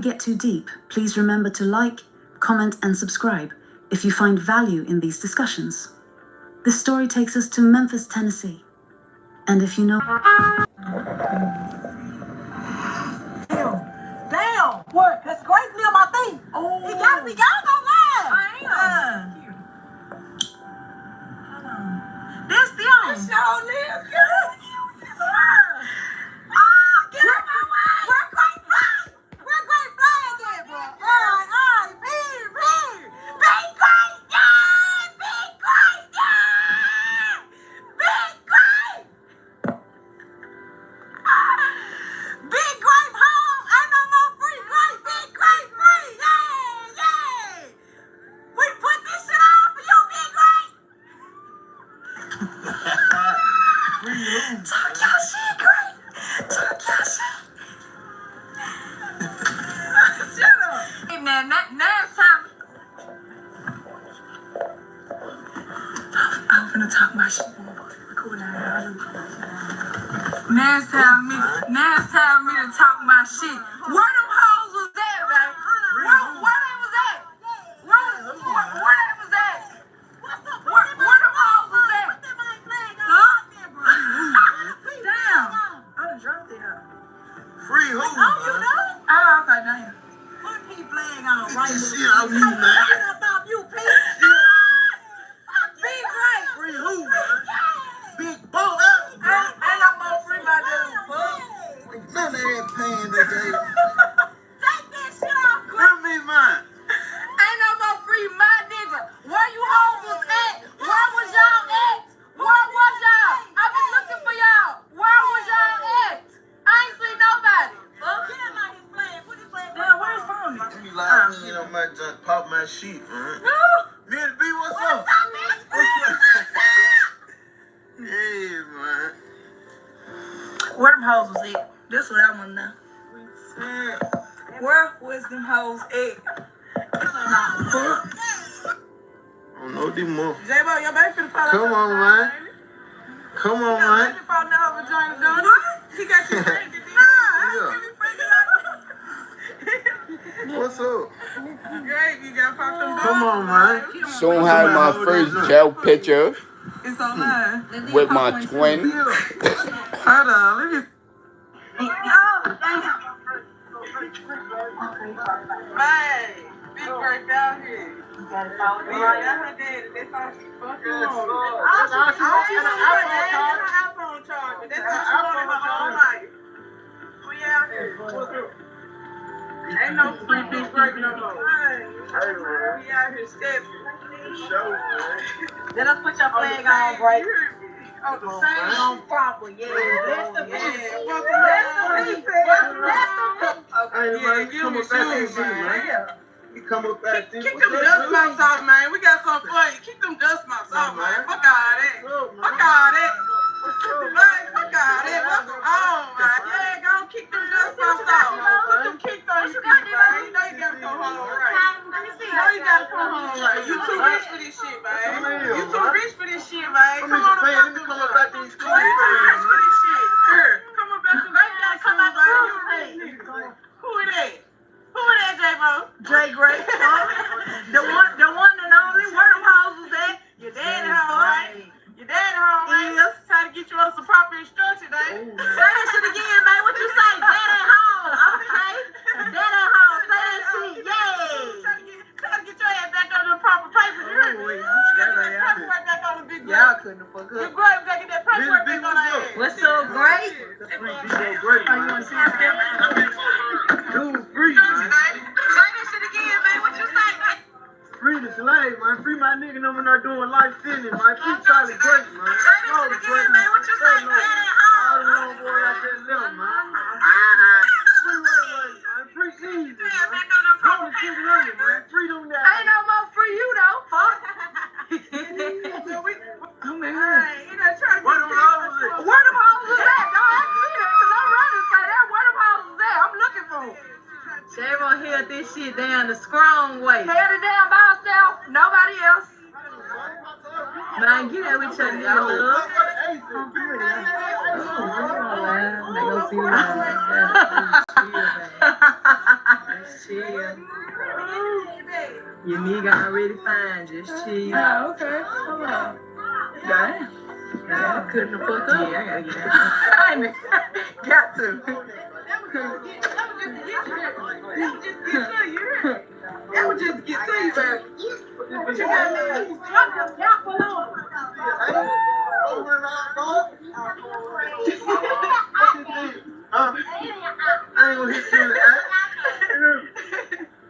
get too deep, please remember to like, comment, and subscribe if you find value in these discussions. This story takes us to Memphis, Tennessee. And if you know... Damn! What? That's crazy on my thing. Oh. He got me. Y'all don't lie. I am. This the on. This your live. Get out my way. Where Great Flag? Where Great Flag at, bro? All right. Be great. Yeah. Be great. Yeah. Be great. Big grape home. Ain't no more free grape. Big grape free. Yeah. We put this shit on for you, Big Grape. Talk your shit, Grape. Talk your shit. Shut up. Hey, man, now it's time. I'm finna talk my shit. Cool now. Now it's time for me to talk my shit. Where them hoes was at, baby? Where they was at? Where they was at? Where them hoes was at? Huh? Damn. I done dropped it out. Free who? Oh, you know? Oh, okay, damn. Put me flag on right now. Shit out you, man. About you, Pete. Big Grape. Free who, man? Big ball out. Ain't no more free my dude, fuck. None of that pain they gave. Take that shit off, quick. Give me mine. Ain't no more free my nigga. Where you hoes was at? Where was y'all at? Where was y'all? I been looking for y'all. Where was y'all at? I ain't seen nobody. Get him out his flag. Put his flag. Damn, where's phone? Let me lie in on my junk, pop my shit, man. Me and B, what's up? Yeah, man. Where them hoes was at? This what I want to know. Where was them hoes at? I don't know this more. J-Bo, your baby finna fall out. Come on, man. Come on, man. He falling out of vagina, don't he? He got you pregnant. What's up? Great, you got popped them. Come on, man. Soon had my first gel picture It's online. with my twin. Hold on, let me. Oh, damn. Man, big break out here. You gotta follow the right. That's all she fucking on. That's all she iPhone charger. That's all she wanted her whole life. We out here. Ain't no free big break no more. We out here stepping. Let us put your flag on, break. Oh, the same on proper, yeah. That's the piece. Come up back in, man. You come up back in. Kick them dust mouse off, man. We got something for you. Kick them dust mouse off, man. Fuck all that. Fuck all that. Fuck all that. Oh, man. Yeah, go kick them dust mouse off. Put them kicks on your feet, man. You know you gotta come home right. You know you gotta come home right. You too rich for this shit, man. You too rich for this shit, man. Come on, let me come up back to these you too rich for this shit. Here, come up back to this shit. Come out the Who it is? Who it is, J-Bo? J. Grape. The one and only. Where them hoes was at? Your daddy home. Your daddy home, man. Trying to get you on some proper instruction, man. Say that shit again, man. What you say? Daddy home. Okay. Daddy home. Say that shit. Yay. Trying to get your ass back on the proper papers. You heard me? Paperwork back on the big girl. Y'all couldn't have fucked up. Your Grape gotta get that paperwork back on her ass. What's so great? How you want to see that? Dude, free, man. Say that shit again, man. What you say, man? Free the slave, man. Free my nigga no when they're doing life sentence, man. Free Charlie Grape, man. Say that shit again, man. What you say, man? All the little boy I just left, man. Free man. Free easy, man. Go to 600, man. Free them guys. Ain't no more free you, though. Fuck. I'm in here. Where them hoes at? Where them hoes is at? Don't ask me that, because I'm ready to say that. Where them hoes is at? I'm looking for them. J-Bo held this shit down the strong way. Held it down by herself. Nobody else. Man, get out with your nigga, love. They gonna see you. Just chill. Your nigga already fine, just chill. Oh, okay. Hold on. Damn. I couldn't have fucked up. Yeah, I gotta get out. Got to. That was just to get to you, baby. What you got there? I ain't gonna hit you in the ass.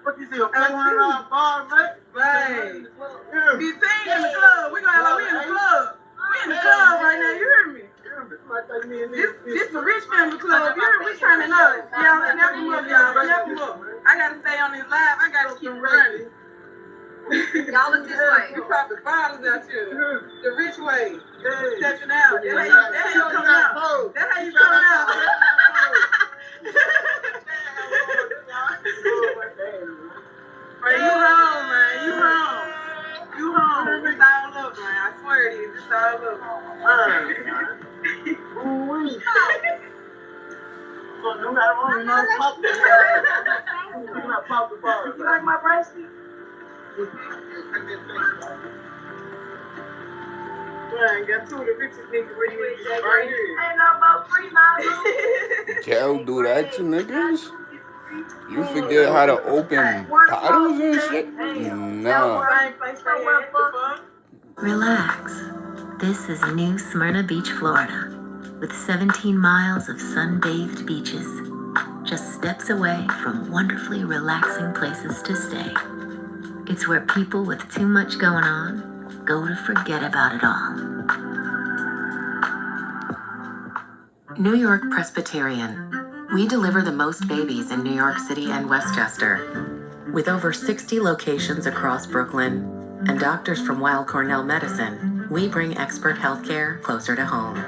What you see, a $400 bar, mate? Right. Be seen in the club. We gonna have we in the club. We in the club right now. You hear me? This the rich family club. You hear me? We trying to know. Y'all snap them up, y'all. Snap them up. I gotta stay on this live. I gotta keep running. Y'all look this way. We popping bottles out here. The rich way. Stepping out. That's how you coming out. That's how you coming out. Man, you home, man. You home. You home. It's all up, man. I swear it is. It's all up. You like my bracelet? Man, got two of the richest niggas where you at, right here. Ain't no more free models. Jail do that to niggas? You forget how to open bottles and shit? Nah. Relax. This is New Smyrna Beach, Florida, with 17 miles of sun-bathed beaches, just steps away from wonderfully relaxing places to stay. It's where people with too much going on go to forget about it all. New York Presbyterian. We deliver the most babies in New York City and Westchester. With over 60 locations across Brooklyn and doctors from Weill Cornell Medicine, we bring expert healthcare closer to home.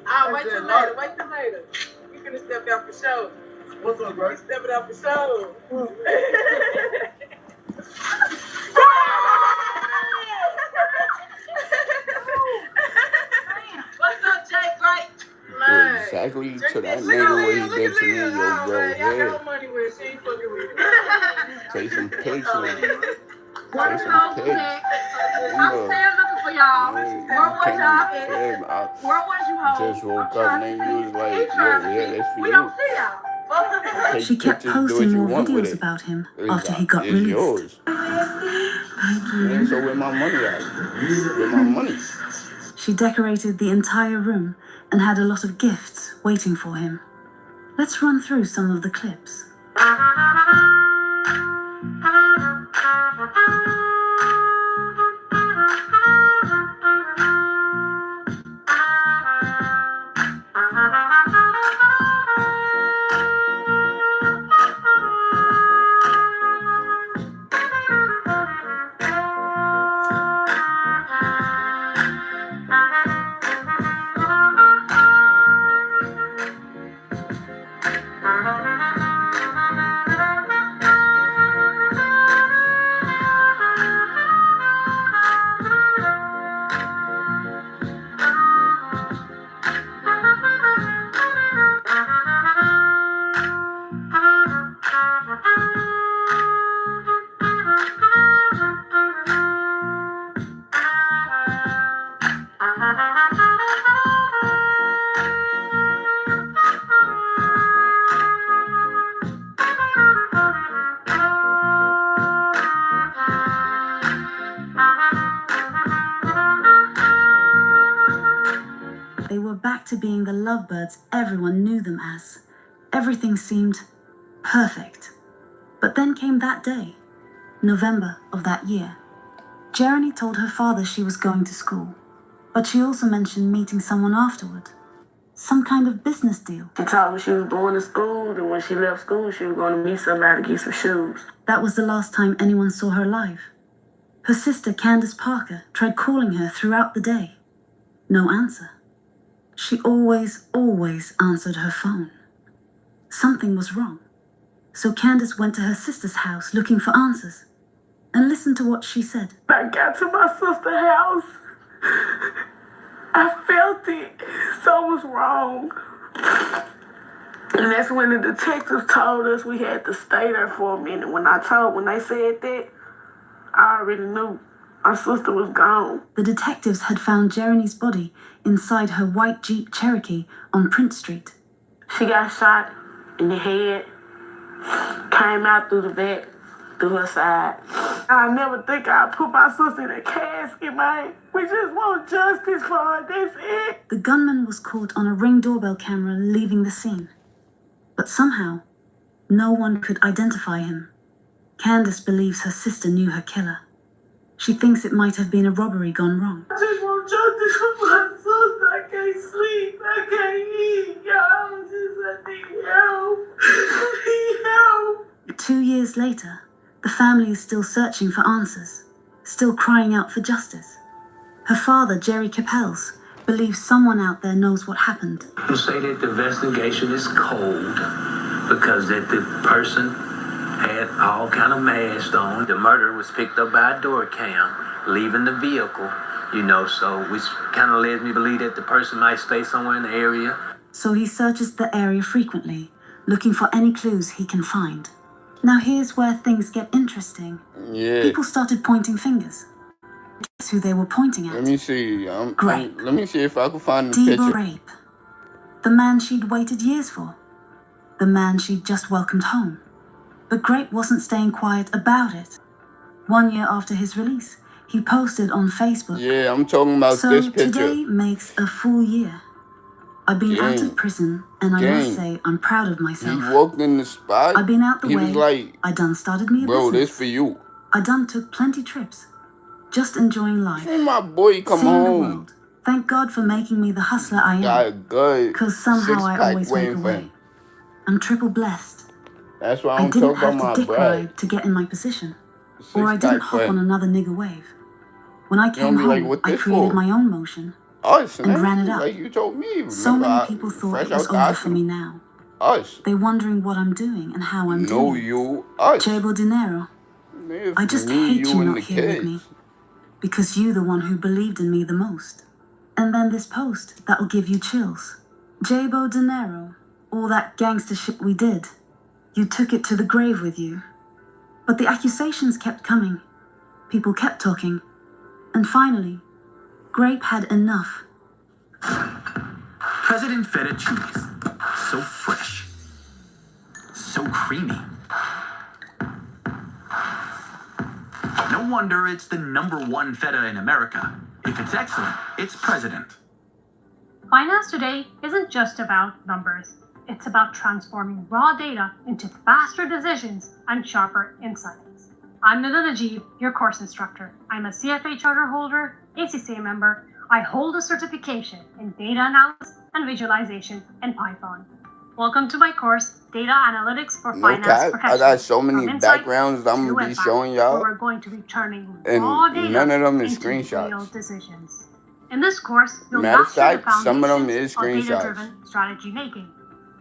I'll wait till later. Wait till later. We finna step out for show. What's up, bro? Step it out for show. What's up, Jay? Great. Do exactly to that nigga what he did to me, yo, bro. Y'all Yeah. got money with she ain't fucking with me. Take some pics, man. Take What some up, pics. I'm still looking for y'all. Where was y'all at? Where was you, ho? Just woke up, nigga. You was like, yo, yeah, that's for We you. don't see y'all. Take She kept pictures, do what posting you more want with videos it. about him It's after he got it's released. yours. Man, so where my money at? Where my money? She decorated the entire room and had a lot of gifts waiting for him. Let's run through some of the clips. They were back to being the lovebirds everyone knew them as. Everything seemed perfect. But then came that day, November of that year. Jeremy told her father she was going to school, but she also mentioned meeting someone afterward. Some kind of business deal. She told me she was going to school, and when she left school, she was going to meet somebody to get some shoes. That was the last time anyone saw her alive. Her sister Candace Parker tried calling her throughout the day. No answer. She always answered her phone. Something was wrong. So Candace went to her sister's house looking for answers. And listen to what she said. I got to my sister's house. I felt it. Something was wrong. And that's when the detectives told us we had to stay there for a minute. When they said that, I already knew my sister was gone. The detectives had found Jeremy's body inside her white Jeep Cherokee on Prince Street. She got shot in the head, came out through the back, through her side. I never think I'd put my sister in a casket, man. We just want justice for her, that's it. The gunman was caught on a Ring doorbell camera leaving the scene. But somehow, no one could identify him. Candace believes her sister knew her killer. She thinks it might have been a robbery gone wrong. I just want justice for my sister. I can't sleep. I can't eat. Y'all, I need help. I need help. 2 years later, the family is still searching for answers, still crying out for justice. Her father, Jerry Capels, believes someone out there knows what happened. You say that the investigation is cold because that the person had all kind of masks on. The murder was picked up by a door cam, leaving the vehicle, so which kind of led me to believe that the person might stay somewhere in the area. So he searches the area frequently, looking for any clues he can find. Now here's where things get interesting. Yeah. People started pointing fingers. Guess who they were pointing at? Let me see. Grape. Let me see if I can find the Debo picture. Grape. The man she'd waited years for. The man she'd just welcomed home. But Grape wasn't staying quiet about it. 1 year after his release, he posted on Facebook. Yeah, I'm talking about So this picture. today makes a full year. I've been out of prison, and I must say I'm proud of myself. He walked in the spot. I've been out the he way. was like, I done started me a bro, business. this for you. I done took plenty trips. Just enjoying life. When my boy come Seeing the home. world. Thank God for making me the hustler I Got a am. good Because somehow I six-pack always waiting make a for way. him. I'm triple blessed. That's why I I'm didn't talking have about to my dick bride. ride to get in my position. Or I didn't Six-pack hop for on him. another nigga wave. When I You came don't be like, home, what I this created for? my own motion. Us, and man. ran it up. Like you told me. Remember, So many people thought fresh it was out the over for me hospital. now. Us. They're wondering what I'm doing and how I'm No, doing it. you. Us. Jabo Dinero, Man, I just me, hate you and not the here with me. kids. Because you the one who believed in me the most. And then this post that'll give you chills. Jabo Dinero, all that gangster shit we did. You took it to the grave with you. But the accusations kept coming. People kept talking. And finally, Grape had enough. President feta cheese. So fresh. So creamy. No wonder it's the #1 feta in America. If it's excellent, it's President. Finance today isn't just about numbers. It's about transforming raw data into faster decisions and sharper insights. I'm Nida Najib, your course instructor. I'm a CFA charter holder, ACCA member. I hold a certification in data analysis and visualization in Python. Welcome to my course, Data Analytics for No Finance cap. Professionals. I got so many From insight backgrounds that I'm to gonna be impact, showing where y'all. we're going to be turning And raw data none of them is into screenshots. real decisions. In this course, you'll Matter of master the fact, some of them foundations is of screenshots. data-driven strategy making.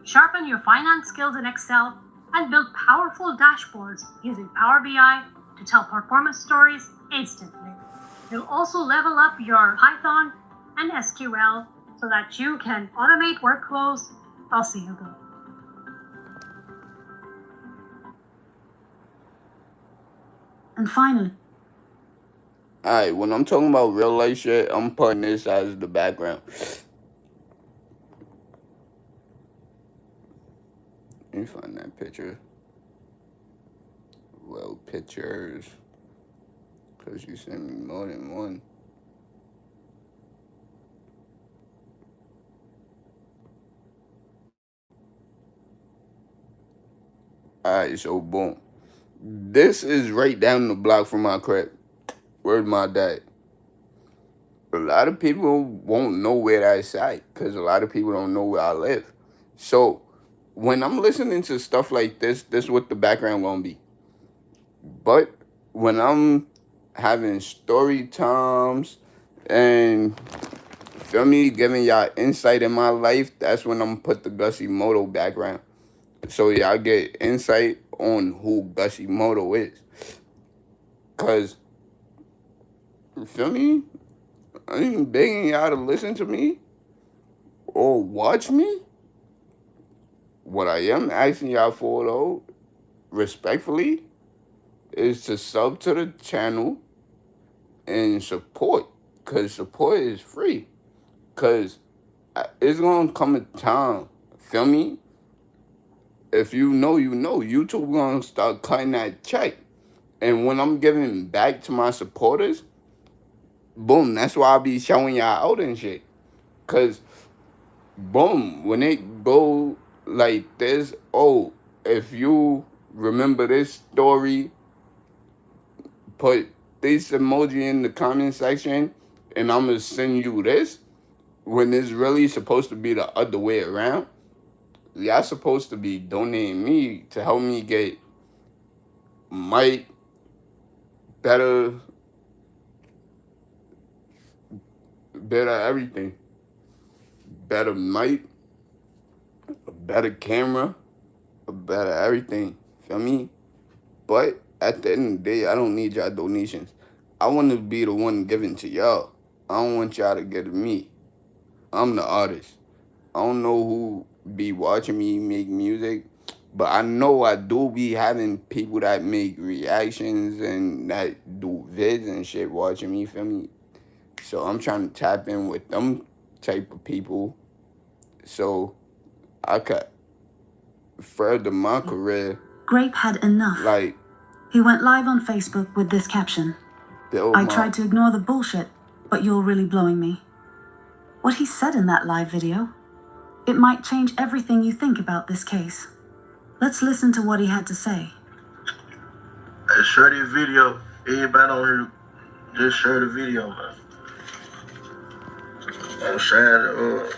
Sharpen your finance skills in Excel and build powerful dashboards using Power BI to tell performance stories instantly. You'll also level up your Python and SQL so that you can automate workflows. I'll see you go. And finally, Alright, when I'm talking about real life shit, I'm putting this as the background. Let me find that picture. Well, pictures. Because you sent me more than one. Alright, so boom. This is right down the block from my crib. Where's my dad? A lot of people won't know where that's at because a lot of people don't know where I live. So when I'm listening to stuff like this is what the background gonna be. But when I'm having story times, and feel me, giving y'all insight in my life, that's when I'm gonna put the Gussy Moto background. So y'all get insight on who Gussy Moto is. Cause, feel me, I ain't begging y'all to listen to me or watch me. What I am asking y'all for, though, respectfully, is to sub to the channel and support. Because support is free. Because it's going to come a time, feel me? If you know, you know. YouTube going to start cutting that check. And when I'm giving back to my supporters, boom, that's why I be showing y'all out and shit. Because, boom, when it go like this, oh, if you remember this story, put this emoji in the comment section, and I'm going to send you this, when it's really supposed to be the other way around. Y'all supposed to be donating me to help me get mic, better everything. Better mic, a better camera, a better everything. Feel me? But at the end of the day, I don't need y'all donations. I want to be the one giving to y'all. I don't want y'all to give to me. I'm the artist. I don't know who be watching me make music, but I know I do be having people that make reactions and that do vids and shit watching me, feel me? So I'm trying to tap in with them type of people so I could further my career. Grape had enough. Like, he went live on Facebook with this caption. I tried to ignore the bullshit, but you're really blowing me. What he said in that live video, it might change everything you think about this case. Let's listen to what he had to say. Hey, share this video. Everybody on here, just share the video, man. I'm sharing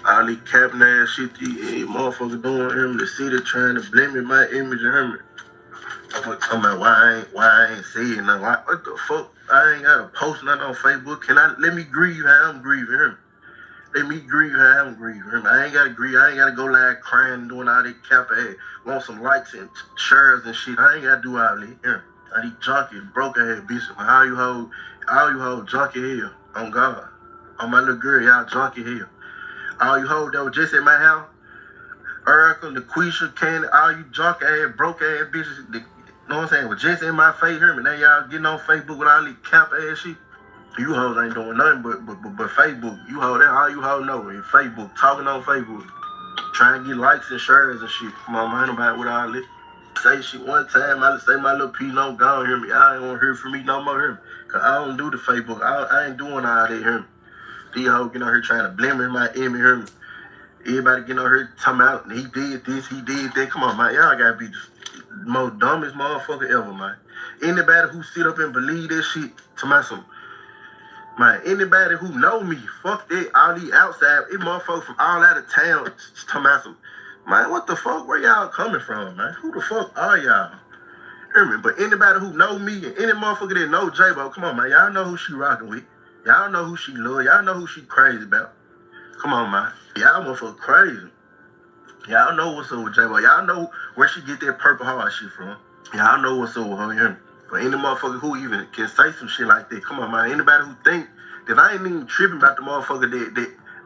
all these capping ass shit these motherfuckers doing him. The city trying to blame my image of him. I'm talking about why I ain't saying nothing. What the fuck? I ain't gotta post nothing on Facebook. Let me grieve how I'm grieving him. Let me grieve how I'm grieving him. I ain't gotta grieve. I ain't gotta go live crying, doing all that cap ass. Want some likes and shares and shit. I ain't gotta do all that. Yeah. All these junkies, broke ass bitches. All you hold junkie here. On God. On my little girl, y'all junkie here. All you hold that was just at my house. Erica, LaQuisha, Candy, all you junk ass, broke ass bitches, you know what I'm saying, was just in my face here, and now y'all getting on Facebook with all these cap ass shit. You hoes ain't doing nothing but Facebook. You hold that, all you hoes know is Facebook, talking on Facebook, trying to get likes and shares and shit. Come on, man, nobody with all this. Say shit one time, I say my little piece, no, gone, hear me. Y'all ain't want to hear from me no more, hear me. Cause I don't do the Facebook, I ain't doing all that, hear me. These hoes getting on here trying to blemish my image, hear me. Everybody getting on here talking about he did this, he did that. Come on, man. Y'all gotta be the most dumbest motherfucker ever, man. Anybody who sit up and believe that shit to myself, man, anybody who know me, fuck that, all these outside, it motherfuckers from all out of town to myself. Man, what the fuck? Where y'all coming from, man? Who the fuck are y'all? Hear me? But anybody who know me and any motherfucker that know J-Bo, come on, man. Y'all know who she rocking with. Y'all know who she love. Y'all know who she crazy about. Come on, man. Y'all motherfucker crazy. Y'all know what's up with J-Bo. Y'all know where she get that purple heart shit from. Y'all know what's up with her and him. For any motherfucker who even can say some shit like that, come on, man. Anybody who think that I ain't even tripping about the motherfucker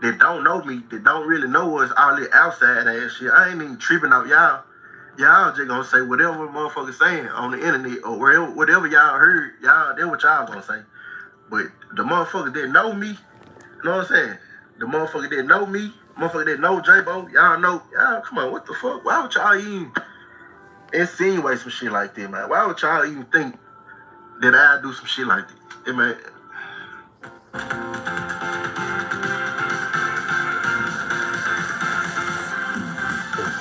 that don't know me, that don't really know us, all that outside ass shit, I ain't even tripping out y'all. Y'all just gonna say whatever motherfucker saying on the internet or whatever y'all heard, y'all, that's what y'all gonna say. But the motherfucker that know me, you know what I'm saying? The motherfucker that know me, motherfucker that know J-Bo, y'all know, y'all, come on, what the fuck? Why would y'all even insinuate some shit like that, man? Why would y'all even think that I do some shit like that? Hey, man.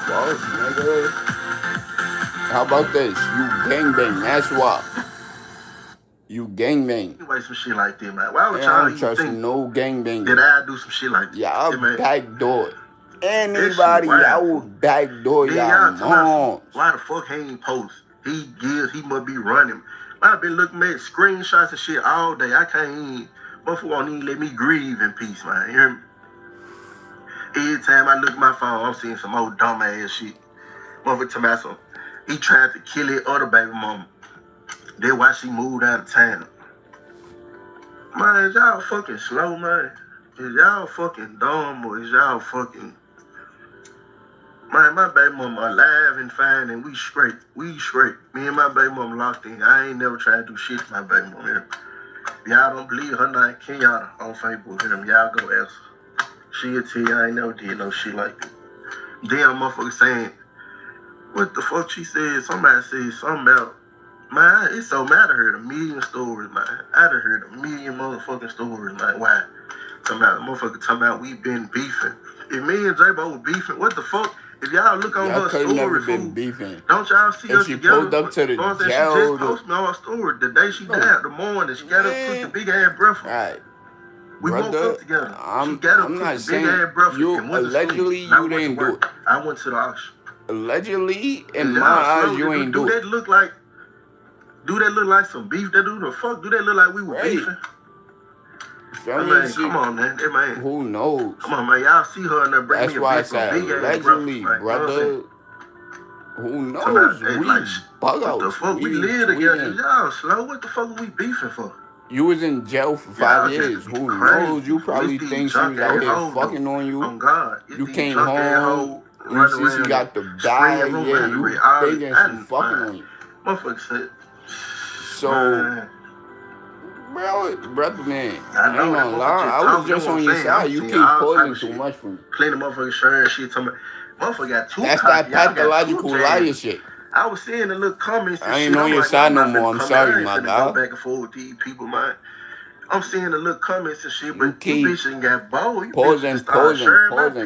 Fuck, nigga. How about this? You gangbang, that's why. You gangbang. Anyway, some shit like that, man. Why would I y'all don't even trust think no gangbang. that I do some shit like that? Y'all hey, backdoor. Anybody, y'all will backdoor y'all moms. Why the fuck he ain't post? He must be running. I've been looking at screenshots and shit all day. I can't even, motherfucker won't even let me grieve in peace, man. You hear me? Every time I look at my phone, I'm seeing some old dumb ass shit. Motherfucker Tomaso, he tried to kill his other baby mama. That's why she moved out of town. Man, is y'all fucking slow, man? Is y'all fucking dumb or is y'all fucking... Man, my baby mama alive and fine and we straight. We straight. Me and my baby mama locked in. I ain't never tried to do shit to my baby mama. Y'all don't believe her name, Kenyatta, on Facebook. Y'all go ask her. She'll tell you I ain't never did no shit like that. Then a motherfucker saying, what the fuck she said? Somebody said something about, man, it's so mad. I heard a million stories, man. I done heard a million motherfucking stories, man. Why? Talking about, motherfucker talking about we been beefing. If me and J-Bo were beefing, what the fuck? If y'all look on her story, never been beefing. Don't y'all see if us she together? Pulled up to the jail, she just posted me on her story. The day she died, the morning, she got up cooked the big ass breakfast. Right. We Brother, woke up together. I'm she got up not cooked the big saying ass breakfast you and went allegedly to sleep. you didn't do it. I went to the auction. Allegedly, in my eyes, you ain't do it. Do that look like some beef? That do the fuck? Do that look like we were beefing? Man, come on, man. That man. Who knows? Come on, man. Y'all see her in there bring me a big allegedly, brother. Who knows? We bug out. What the fuck? We live together. Y'all slow. What the fuck we beefing for? You was in jail for 5 years. Who knows? You probably think she was out here fucking on you. On God. You came home. You see she got the bag. Yeah, you thinking she fucking on you. Motherfucker said. So, brother, man, I ain't gonna lie. I was just on your side. You keep pulling too much from me. Clean the motherfucking shirt and shit. Motherfucker got too That's that pathological liar shit. I was seeing the little comments and I ain't on your side no more. I'm sorry, my dog. Go back and forth with these people, man. I'm seeing the little comments and shit, but you bitch ain't got bold. Posing.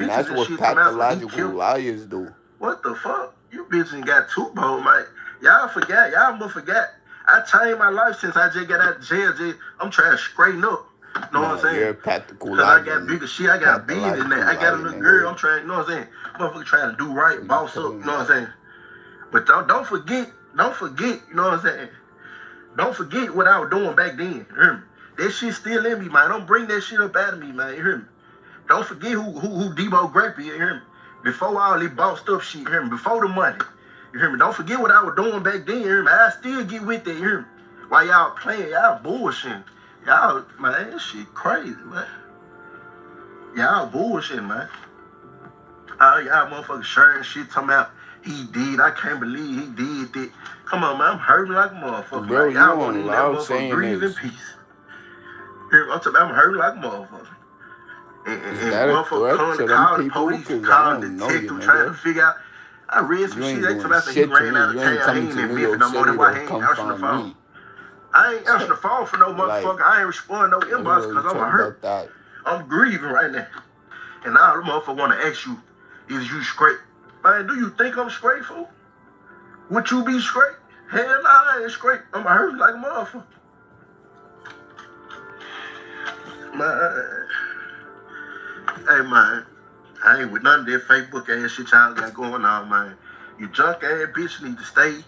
That's what pathological liars do. What the fuck? You bitch ain't got too bold, man. Y'all forgot. Y'all must forget. I changed my life since I just got out of jail. I'm trying to straighten up. Know what I'm saying? You're a practical liar. Cause I got bigger shit. I got beans in there. I got a little girl. I'm trying. You know what I'm saying? Motherfucker trying to do right, boss up. You know what I'm saying? But don't forget. You know what I'm saying? Don't forget what I was doing back then. You hear me? That shit still in me, man. Don't bring that shit up out of me, man. You hear me? Don't forget who Debo Grape is. You hear me? Before all this bossed up shit. You hear me? Before the money. You hear me? Don't forget what I was doing back then. You hear me? I still get with that. You hear me? While y'all playing, y'all bullshitting. Y'all, man, this shit crazy, man. Y'all bullshitting, man. All y'all motherfuckers sharing shit talking about he did. I can't believe he did that. Come on, man. I'm hurting like a motherfucker. Bro, like, y'all want to let motherfucker breathe in peace. I'm hurting like a motherfucker. And motherfucker calling the police, calling the detective, trying to figure out. I read some shit. They talking about he ran out of town. He ain't in Memphis no more. That's why he ain't answering the phone. I ain't answering the phone for no motherfucker. I ain't responding no inbox because I'm hurt. I'm grieving right now. And now the motherfucker want to ask you, is you straight? Man, do you think I'm straight, fool? Would you be straight? Hell no, I ain't straight. I'm hurt like a motherfucker. Man. Hey, man. I ain't with none of that Facebook ass shit y'all got going on, man. You junk ass bitch need to stay.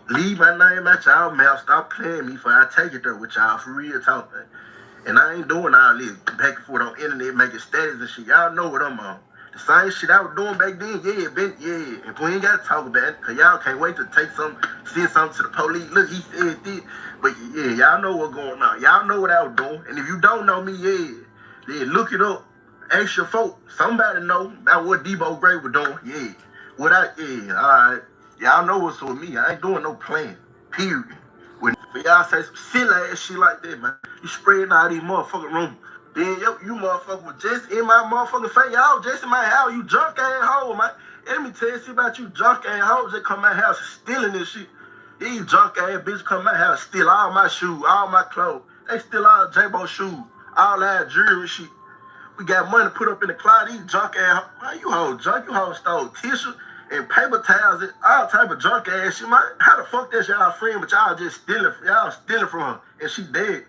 Leave my name out y'all mouth. Stop playing me for I take it there with y'all for real talk, man. And I ain't doing all this back and forth on internet making status and shit. Y'all know what I'm on. The same shit I was doing back then, yeah. And we ain't gotta talk about it, cause y'all can't wait to take something, send something to the police. Look, he said this. But yeah, y'all know what's going on. Y'all know what I was doing. And if you don't know me, then look it up. Ask your folk. Somebody know about what Debo Gray was doing. Yeah. Alright. Y'all know what's with me. I ain't doing no plan. Period. When y'all say some silly ass shit like that, man, you spreading out these motherfucking rumors. Then you motherfucker was just in my motherfucking face. Y'all just in my house. You drunk ass hoe, man. Let me tell you shit about you drunk ass hoes that come to my house stealing this shit. These drunk ass bitches come to my house, steal all my shoes, all my clothes. They steal all J-Bo shoes, all that jewelry shit. We got money put up in the closet. These junk ass, man, you hoes junk. You hoes stole tissue and paper towels and all type of junk ass shit, man. How the fuck that's y'all friend, but y'all just stealing from her and she dead?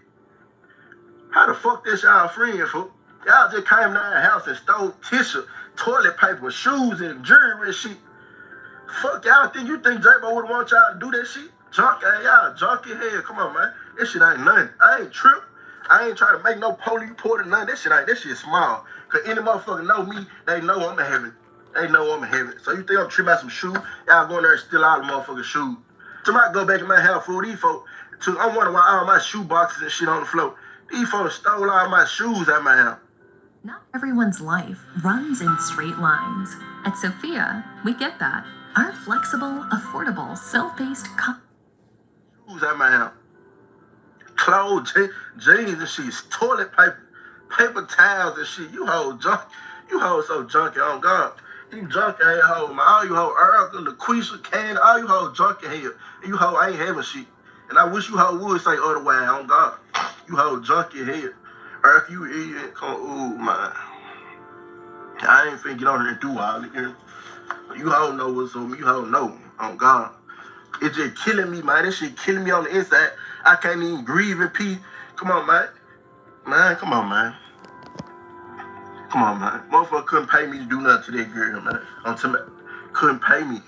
How the fuck that's y'all friend, fool? Y'all just came to our house and stole tissue, toilet paper, shoes, and jewelry and shit. Fuck y'all think you think J-Bo would want y'all to do that shit? Y'all junkie head. Come on, man. This shit ain't nothing. I ain't trip. I ain't trying to make no police report or nothing. That shit small. Cause any motherfucker know me, they know I'm in heaven. They know I'm in heaven. So you think I'm tripping out some shoes? Y'all go in there and steal all the motherfucking shoes. Somebody go back in my house for these folks. I'm wondering why all my shoe boxes and shit on the floor. These folks stole all my shoes out my house. Not everyone's life runs in straight lines. At Sophia, we get that. Our flexible, affordable, self-paced Shoes out my house. Clothes, jeans and shit, toilet paper towels and shit. You hold junk. You hold so junky on God. You junky ain't hold, man. All you hold Erica, LaQuisha, Candy, all you hold junky here. And you hold ain't having shit. And I wish you hold would say otherwise on God. You hold junky here. Erica, you eat come, ooh, man. I ain't finna get on here and do all it here. You hold know what's on me. You hold know on God. It's just killing me, man. This shit killing me on the inside. I can't even breathe in peace. Come on, man. Man, come on, man. Come on, man. Motherfucker couldn't pay me to do nothing to that girl, man. I'm telling you, couldn't pay me.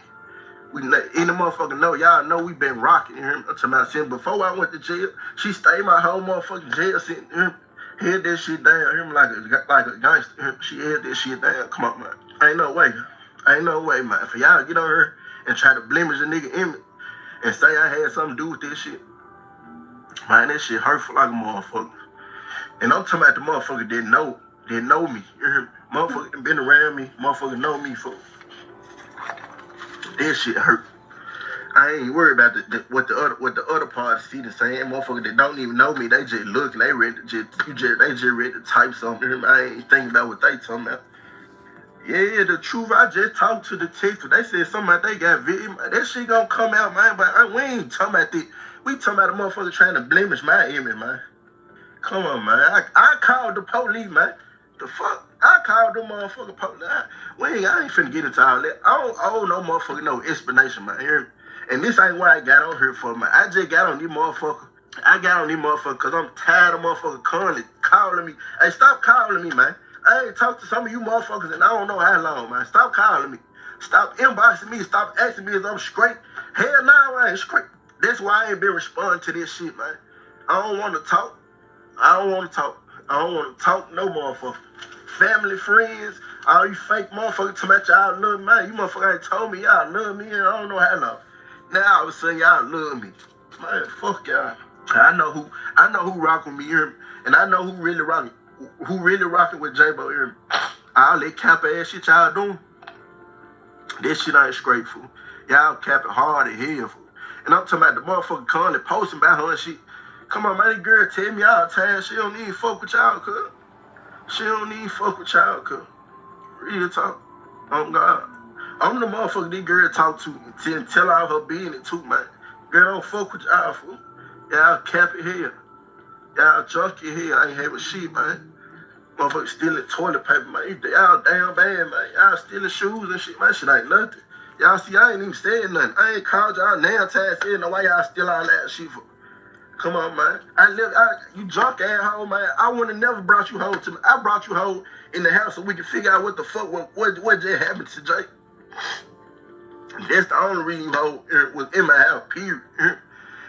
Any motherfucker know, y'all know we been rocking here. I'm talking about saying before I went to jail, she stayed my whole motherfucking jail sitting here. Held that shit down here like a gangster. She held that shit down. Come on, man. Ain't no way. Ain't no way, man. For y'all to get on her and try to blemish a nigga image and say I had something to do with this shit. Man, that shit hurtful like a motherfucker. And I'm talking about the motherfucker that know me. You hear me? Motherfucker that been around me. Motherfucker know me for. That shit hurt. I ain't worried about what the other party see the same motherfucker that don't even know me. They just looking. They ready to ready to type something. I ain't thinking about what they talking about. Yeah, the truth. I just talked to the detective. They said something about they got video. That shit gonna come out, man. But we ain't talking about that. We talking about a motherfucker trying to blemish my image, man. Come on, man. I called the police, man. The fuck? I called them motherfucking police. I ain't finna get into all that. I don't owe no motherfucker no explanation, man. Hear me? And this ain't what I got on here for, man. I just got on these motherfuckers. I got on these motherfuckers because I'm tired of motherfuckers calling me. Hey, stop calling me, man. I ain't talked to some of you motherfuckers in I don't know how long, man. Stop calling me. Stop inboxing me. Stop asking me if I'm straight. Hell no, I ain't straight. That's why I ain't been responding to this shit, man. I don't want to talk. I don't want to talk no motherfucker. Family, friends, all you fake motherfuckers talking about y'all love me. Man, you motherfuckers ain't told me y'all love me in I don't know how long. Now all of a sudden y'all love me. Man, fuck y'all. I know who rocking with me here, and I know who really rocking with J-Bo here. All that cap ass shit y'all doing. This shit ain't straight, fool. Y'all capping hard as hell, fool. And I'm talking about the motherfucker calling and posting about her and shit. Come on, man, that girl tell me all the time she don't even fuck with y'all, cuz. She don't even fuck with y'all, cuz. Real talk. Oh, God. I'm the motherfucker this girl talk to and tell all her business too, man. Girl don't fuck with y'all, fool. Y'all cap it here. Y'all junkie here. I ain't having shit, man. Motherfucker stealing toilet paper, man. Y'all damn bad, man. Y'all stealing shoes and shit, man. Shit ain't nothing. Y'all see, I ain't even saying nothing. I ain't called y'all now time saying no why y'all steal all that shit for. Come on, man. You drunk asshole, man. I would have never brought you home to me. I brought you home in the house so we could figure out what the fuck what just happened to Jake. That's the only reason you was in my house, period.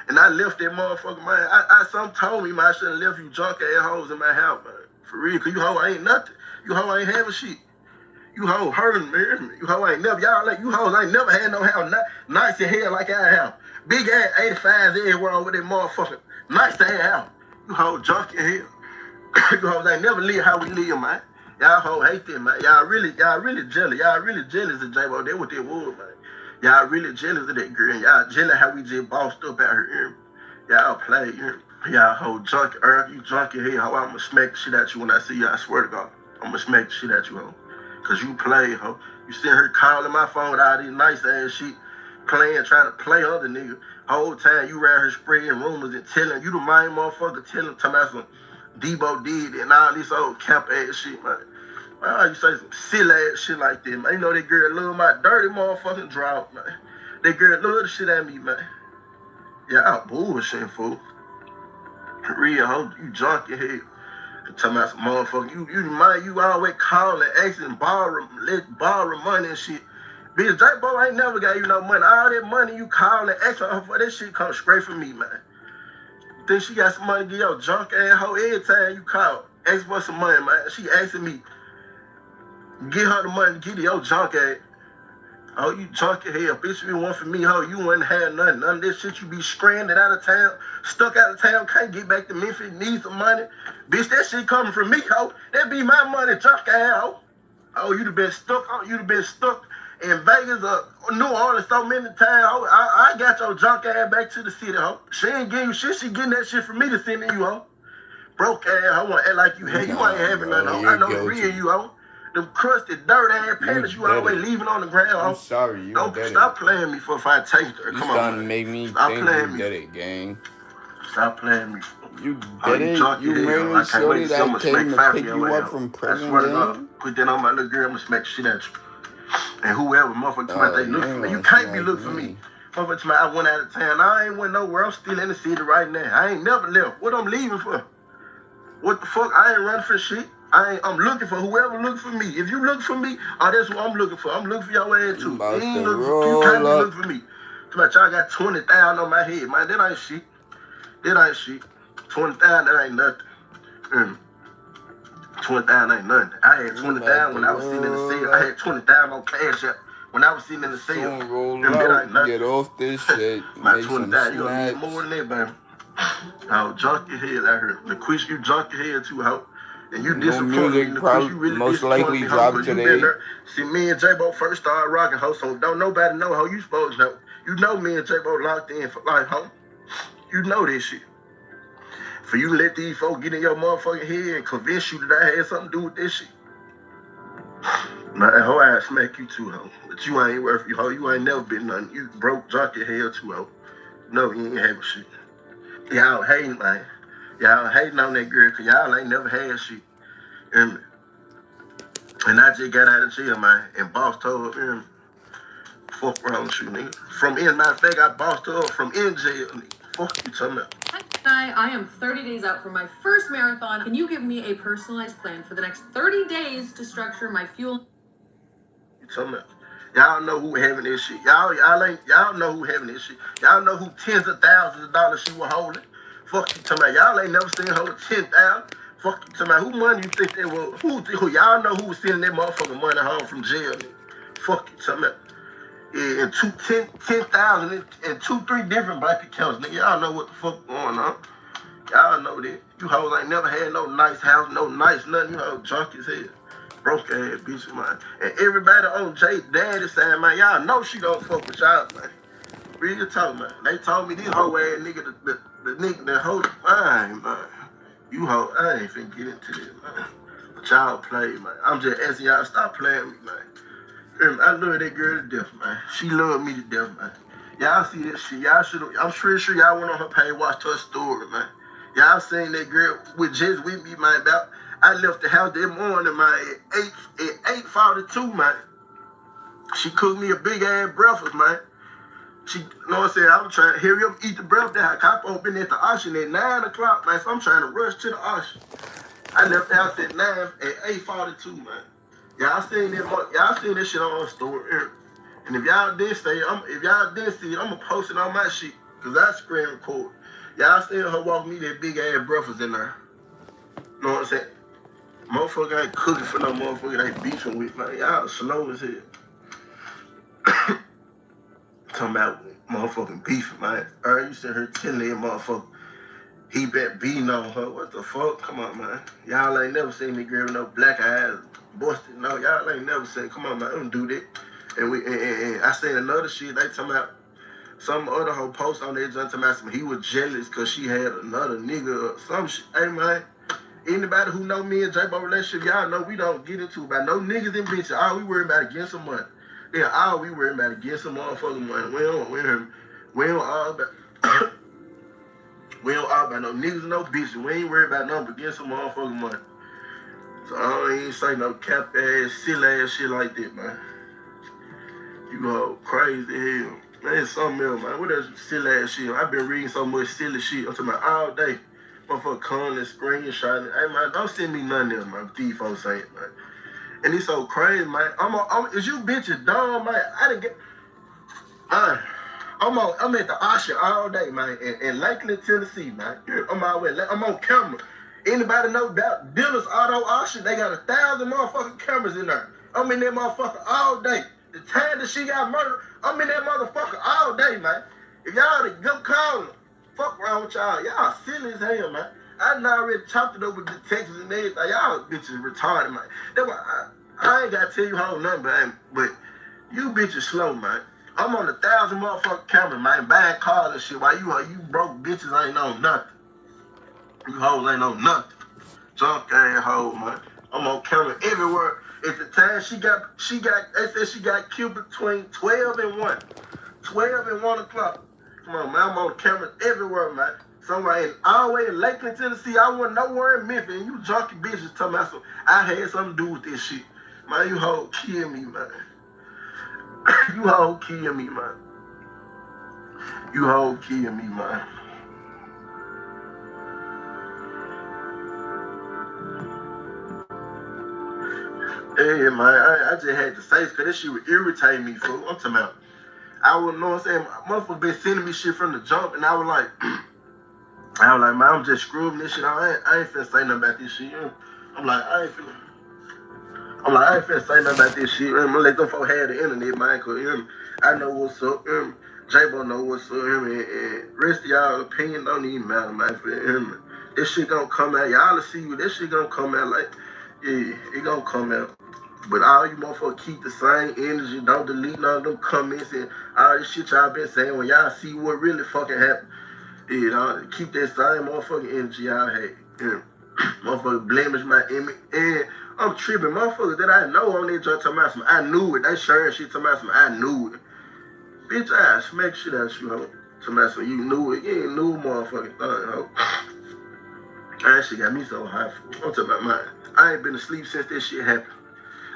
And I left that motherfucker, man. Some told me, man, I shouldn't have left you drunk assholes in my house, man. For real, cause you hoe ain't nothing. You hoe ain't having shit. You hoe hurting, man. You hoe ain't never, you hoes ain't never had no house nice as hell like I have. Big ass 85s everywhere over that motherfucker. Nice to have. You hoe junkie hell. You hoes ain't never live how we live, man. Y'all hoe hate that, man. Y'all really jealous. Y'all really jealous of J-Bo. That's what they was, man. Y'all really jealous of that girl. Y'all jealous how we just bossed up out here. Y'all play, y'all hoe junkie. You junkie hell. How I'ma smack the shit at you when I see you. I swear to God. I'ma smack the shit at you, hoe. Cause you play, ho. You seen her calling my phone with all these nice ass shit, trying to play other nigga. Whole time you around her spreading rumors and telling you the main motherfucker telling about some Debo did and all this old cap ass shit, man. Man, you say some silly ass shit like that, man. You know that girl love my dirty motherfucking drought, man. That girl love the shit at me, man. Y'all bullshit, fool. Real hoe, you junkie hell. Talking about some motherfucker, you always calling, asking, borrow money and shit. Bitch, J-Bo ain't never got you no money. All that money you call and ask her for, that shit comes straight from me, man. Think she got some money to give your junk ass hoe every time you call. Ask for some money, man. She asking me, get her the money, get your junk ass. Oh, you junk as hell. Bitch, you want for me, hoe. You wouldn't have nothing. None of this shit. You be stranded out of town, stuck out of town, can't get back to Memphis, need some money. Bitch, that shit coming from me, hoe. That be my money, junk ass, hoe. Oh, you'd have been stuck in Vegas or New Orleans so many times, hoe. I got your junk ass back to the city, hoe. She ain't getting you shit. She getting that shit from me to send to you, hoe. Broke ass, hoe. Want to act like you had. You ain't having nothing, hoe. I know the real you, hoe. Them crusty, dirt ass panties you always leaving on the ground, hoe. I'm sorry, you Don't did stop it. playing me for if I take her. You Come starting on, to make me stop think playing you me. did it, gang. Stop playing me. You Oh, did it? junk You your head, murdered I can't wait shorty to see how that much came smack to fire pick for you your up ass. from I prison, swear to God, gang? put that on my little girl, I'ma smack shit at you. And whoever, motherfucker, Oh, they you look ain't for me. You gonna can't be smack looking for me. me. Motherfucker, I went out of town. I ain't went nowhere. I'm still in the city right now. I ain't never left. What I'm leaving for? What the fuck? I ain't running for shit. I'm looking for whoever looking for me. If you look for me, that's what I'm looking for. I'm looking for your ass You too. about You ain't to looking for, you can't roll be up. looking for me. Too much, y'all got 20,000 on my head, man. That ain't shit. That ain't shit. 20,000, that ain't nothing. 20,000 ain't nothing. I had 20,000 when I was sitting in the cell. I had 20,000 on cash app when I was sitting in the cell. Soon roll That ain't out, nothing. get off this shit, My make some 20,000, you gonna need snaps. more than that, baby. Oh, junk your head out here. LaQuisha, you junk your head too, hoe. And you No disappointed me, music LaQuisha. You really most disappointed likely me, hoe, dropped because you been today. there. See, me and J-Bo first started rocking, hoe, so don't nobody know how you supposed to know. You know me and J-Bo locked in for life, hoe. You know this shit. For you to let these folks get in your motherfucking head and convince you that I had something to do with this shit. Nah, that hoe ass smack you too, hoe. But you ain't worth you, hoe. You ain't never been nothing. You broke, junk your hell too, hoe. No, you ain't having shit. Y'all hating, man. Y'all hating on that girl, cause y'all ain't never had shit. And I just got out of jail, man. And boss told him, fuck around with you, nigga. Matter of fact, I bossed her up from in jail, nigga. Fuck you talking about. Hi, I am 30 days out from my first marathon. Can you give me a personalized plan for the next 30 days to structure my fuel? You talking about? Y'all know who having this shit. Y'all know who having this shit. Y'all know who tens of thousands of dollars she was holding. Fuck you talking about. Y'all ain't never seen her with 10,000. Fuck you talking about. Who money you think they was? Who y'all know who was sending that motherfucking money home from jail, nigga. Fuck you talking about. Yeah, and 10,000 and 2-3 different bank accounts, nigga. Y'all know what the fuck going on. Y'all know that. You hoes ain't never had no nice house, no nice nothing. You hoes drunk as hell. Broke ass bitch, man. And everybody on Jay Daddy side, man, y'all know she don't fuck with y'all, man. Real talk, man. They told me this whole ass nigga, the nigga, the whole fine, man. You hoe, I ain't finna get into this, man. But y'all play, man. I'm just asking y'all, stop playing with me, man. I love that girl to death, man. She loved me to death, man. Y'all see that shit. Y'all should. I'm pretty sure y'all went on her page, watched her story, man. Y'all seen that girl with me, man. I left the house that morning, man, at 8:42, man. She cooked me a big ass breakfast, man. She, you know what I'm saying? I was trying to hurry up, eat the breakfast. I cop open at the auction at 9 o'clock, man. So I'm trying to rush to the auction. I left the house at 8:42, man. Y'all seen that shit on her story. And if y'all did see it, I'm gonna post it on my shit. Cause I screen record. Y'all seen her walk me that big ass breakfast in there. Know what I'm saying? Motherfucker ain't cooking for no motherfucker they beefing with, man. Y'all slow as hell. Talking about motherfucking beefing, man. You seen her telling that motherfucker he been beating on her. What the fuck? Come on, man. Y'all ain't never seen me girl with no black eyes, busted. No, y'all ain't never seen. Come on, man. Don't do that. And I seen another shit. They talking about some other whole post on there talking about some he was jealous because she had another nigga or some shit. Hey, man. Anybody who know me and J-Bo relationship, y'all know we don't get into about no niggas and bitches. All we worry about is getting some money. Yeah, all we worry about is getting some motherfucking money. We don't all about we don't all about no niggas and no bitches. We ain't worried about nothing but getting some motherfucking money. So I don't even say no cap ass, silly ass shit like that, man. You go crazy hell. Man, it's something else, man. What else silly ass shit? I've been reading so much silly shit. I'm talking about all day. Motherfucker calling and screenshotting. Hey, man, don't send me none of them, man. These folks saying, man. And it's so crazy, man. Is you bitches dumb, man? I didn't get. I'm at the Usher all day, man, in Lakeland, Tennessee, man. I'm on camera. Anybody know about Dealers Auto Auction? They got 1,000 motherfucking cameras in there. I'm in that motherfucker all day. The time that she got murdered, I'm in that motherfucker all day, man. If y'all to go call them, fuck around with y'all. Y'all silly as hell, man. I done already chopped it up with detectives and everything. Y'all bitches retarded, man. That's why I ain't gotta tell you whole number, but you bitches slow, man. I'm on 1,000 motherfucking cameras, man, buying cars and shit. While you broke bitches ain't on nothing. You hoes ain't on nothing. Junk ass hoe, man. I'm on camera everywhere. At the time they said she got killed between 12 and 1. 12 and 1 o'clock. Come on, man. I'm on camera everywhere, man. Somewhere all the way in Lakeland, Tennessee. I wasn't nowhere in Memphis. And you junkie bitches talking about I had something to do with this shit. Man, you hoe kill me, man. You hoe kill me, man. You hoe kill me, man. Yeah, man, I just had to say this because this shit would irritate me, fool. I'm talking about, I wouldn't know what I'm saying. Motherfuckers been sending me shit from the jump, and I was like, man, I'm just screwing this shit out. I ain't finna say nothing about this shit. I'm like, I ain't finna say nothing about this shit. I'm gonna let them folk have the internet, man, because I know what's up. J-Bo know what's up. And rest of y'all opinion don't even matter, man. For him, this shit gonna come out. Y'all will see what this shit gonna come out like. Yeah, it gonna come out. But all you motherfuckers keep the same energy. Don't delete none of them comments and all this shit y'all been saying when y'all see what really fucking happened. You know, keep that same motherfucking energy y'all had. Yeah. Motherfuckers blemish my image. And I'm tripping. Motherfuckers that I know on that joint talking about some, I knew it. They sharing shit talking about some, I knew it. Bitch, I smack shit out you, ho. Talking about some, you knew it. You ain't knew motherfucking thing, ho. That shit got me so high. I'm talking about mine. I ain't been asleep since this shit happened.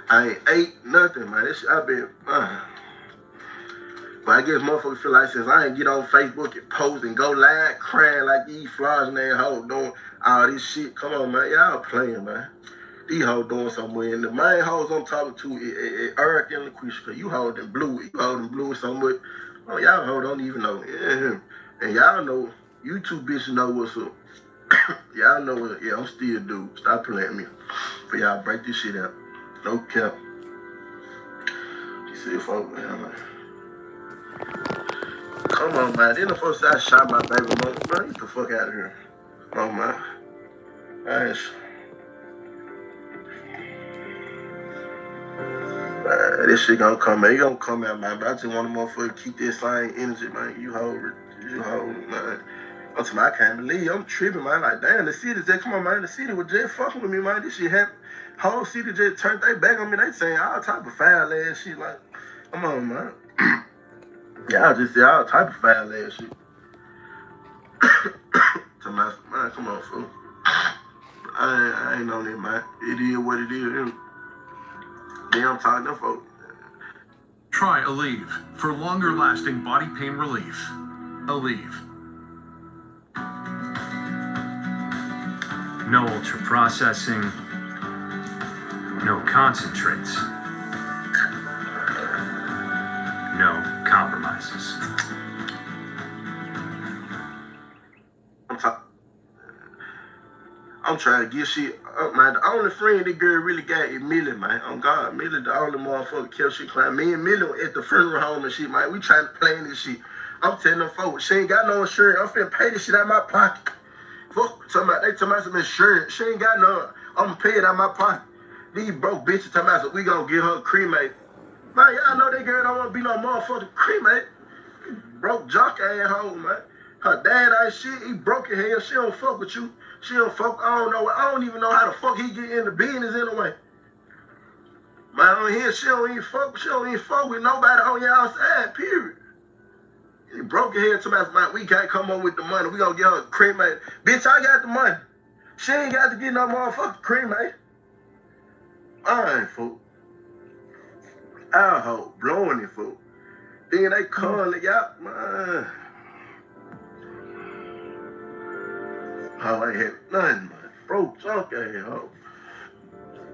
I ain't ate nothing, man. This shit, I been, But I guess motherfuckers feel like since I ain't get on Facebook and post and go live crying like these flies and that hoe doing all this shit. Come on, man. Y'all playing, man. These hoes doing somewhere. And the main hoes I'm talking to is Eric and LaQuisha. You holding blue. You holding blue somewhere. Oh, y'all hoes don't even know. Yeah. And y'all know, you two bitches know what's up. Y'all know what, yeah, I'm still dude. Stop playing me. For y'all break this shit out. No cap. You see if I'm, man. Come on, man. Then the folks say I shot my baby mother. Man, get the fuck out of here. Oh, man. This shit gonna come out. It gonna come out, man. But I just want a motherfucker to keep this same energy, man. You hold, man. I'm telling you, I can't believe I'm tripping, man. Like, damn, the city just, come on, man. The city was just fucking with me, man. This shit happened. Whole city just turned their back on me. They saying all type of foul ass shit. Like, come on, man. Y'all just say all type of foul ass shit. To my, man, come on, fool. I ain't on it, man. It is what it is. Then I'm talking to folks. Try Aleve for longer lasting body pain relief. Aleve. No ultra processing. No concentrates. No compromises. I'm trying to get shit up, man. The only friend that girl really got is Millie, man. On God, Millie, the only motherfucker kept shit crying. Me and Millie were at the funeral home and shit, man. We trying to plan this shit. I'm telling them folks, she ain't got no insurance. I'm finna pay this shit out of my pocket. Fuck, they talking about some insurance. She ain't got none. I'm gonna pay it out of my pocket. These broke bitches talking about, so we gonna get her cremated. Man, y'all know that girl don't want to be no motherfucking cremated. Broke junk asshole, man. Her dad ain't shit. He broke your hell. She don't fuck with you. She don't fuck. I don't even know how the fuck he get in the business anyway. Man, on here, she don't even fuck with nobody on your outside, period. He broke your head to my man. We can't come up with the money. We gonna get her cremated. Bitch, I got the money. She ain't got to get no motherfucking cremated. I ain't fool. I hope blowing it, fool. Then they calling it out, man. Oh, I ain't had nothing, man. Broke junk ass hoe.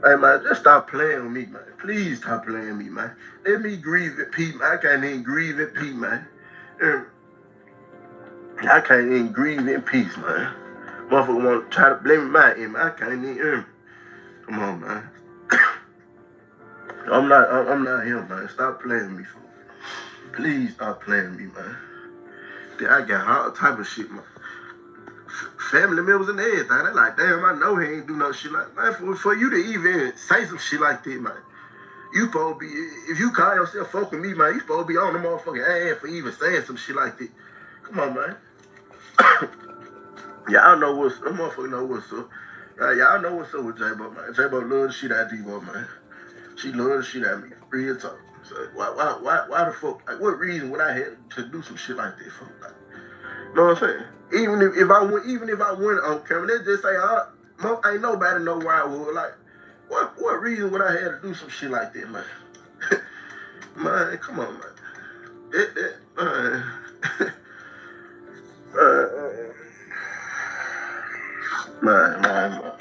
Hey, man, just stop playing with me, man. Please stop playing with me, man. Let me grieve at peace, man. I can't even grieve at peace, man. I can't even grieve in peace, man. Motherfucker want to try to blame my image. I can't even. Come on, man. I'm not him, man. Stop playing with me, fool. Please stop playing with me, man. I got all type of shit, man. Family members and everything. They're like, damn, I know he ain't do no shit like that. Man, for you to even say some shit like that, man, you supposed to be, if you call yourself fucking me, man, you supposed to be on the motherfucking ass for even saying some shit like that. Come on, man. Y'all know what's up. Them motherfuckers know what's up. Y'all know what's up with J-Bo, man. J-Bo love the shit out of D-Bo, man. She love the shit out of me. Real talk. So why the fuck? Like, what reason would I have to do some shit like that for? Like, you know what I'm saying? Even if I went on camera, let's just say ain't nobody know where I was. Like, what reason would I have to do some shit like that, man? Man, come on, man. Man.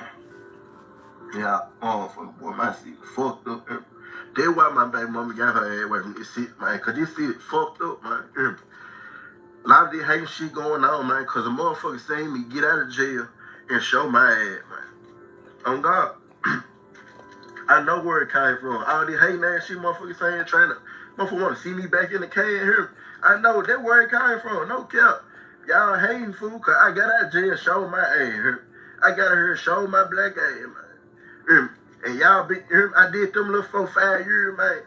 Yeah, motherfucker, boy, my shit fucked up. That's why my baby mama got her ass away from this shit, man. Cause this shit fucked up, man. A lot of this hating shit going on, man. Cause the motherfucker seen me get out of jail and show my ass, man. On God. I know where it came from. All this hating ass shit motherfucker saying, motherfucker want to see me back in the can here. I know that where it came from. No cap. Y'all hating, fool, cause I got out of jail, show my ass. I got out here, show my black ass, man. And y'all I did them little 4-5 years, man.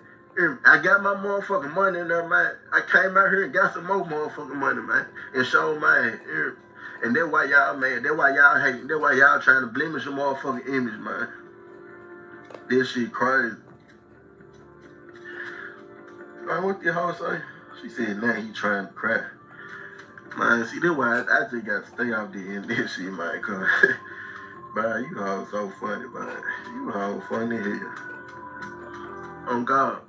I got my motherfucking money in there, man. I came out here and got some more motherfucking money, man. And showed my ass. And that's why y'all mad. That's why y'all hating. That's why y'all trying to blemish your motherfucking image, man. This shit crazy. Man, what the hoe say? She said, now he trying to cry. Man, see, that's why I just got to stay out there in this shit, man. Cause, man, you all so funny, man. You all funny here. On God.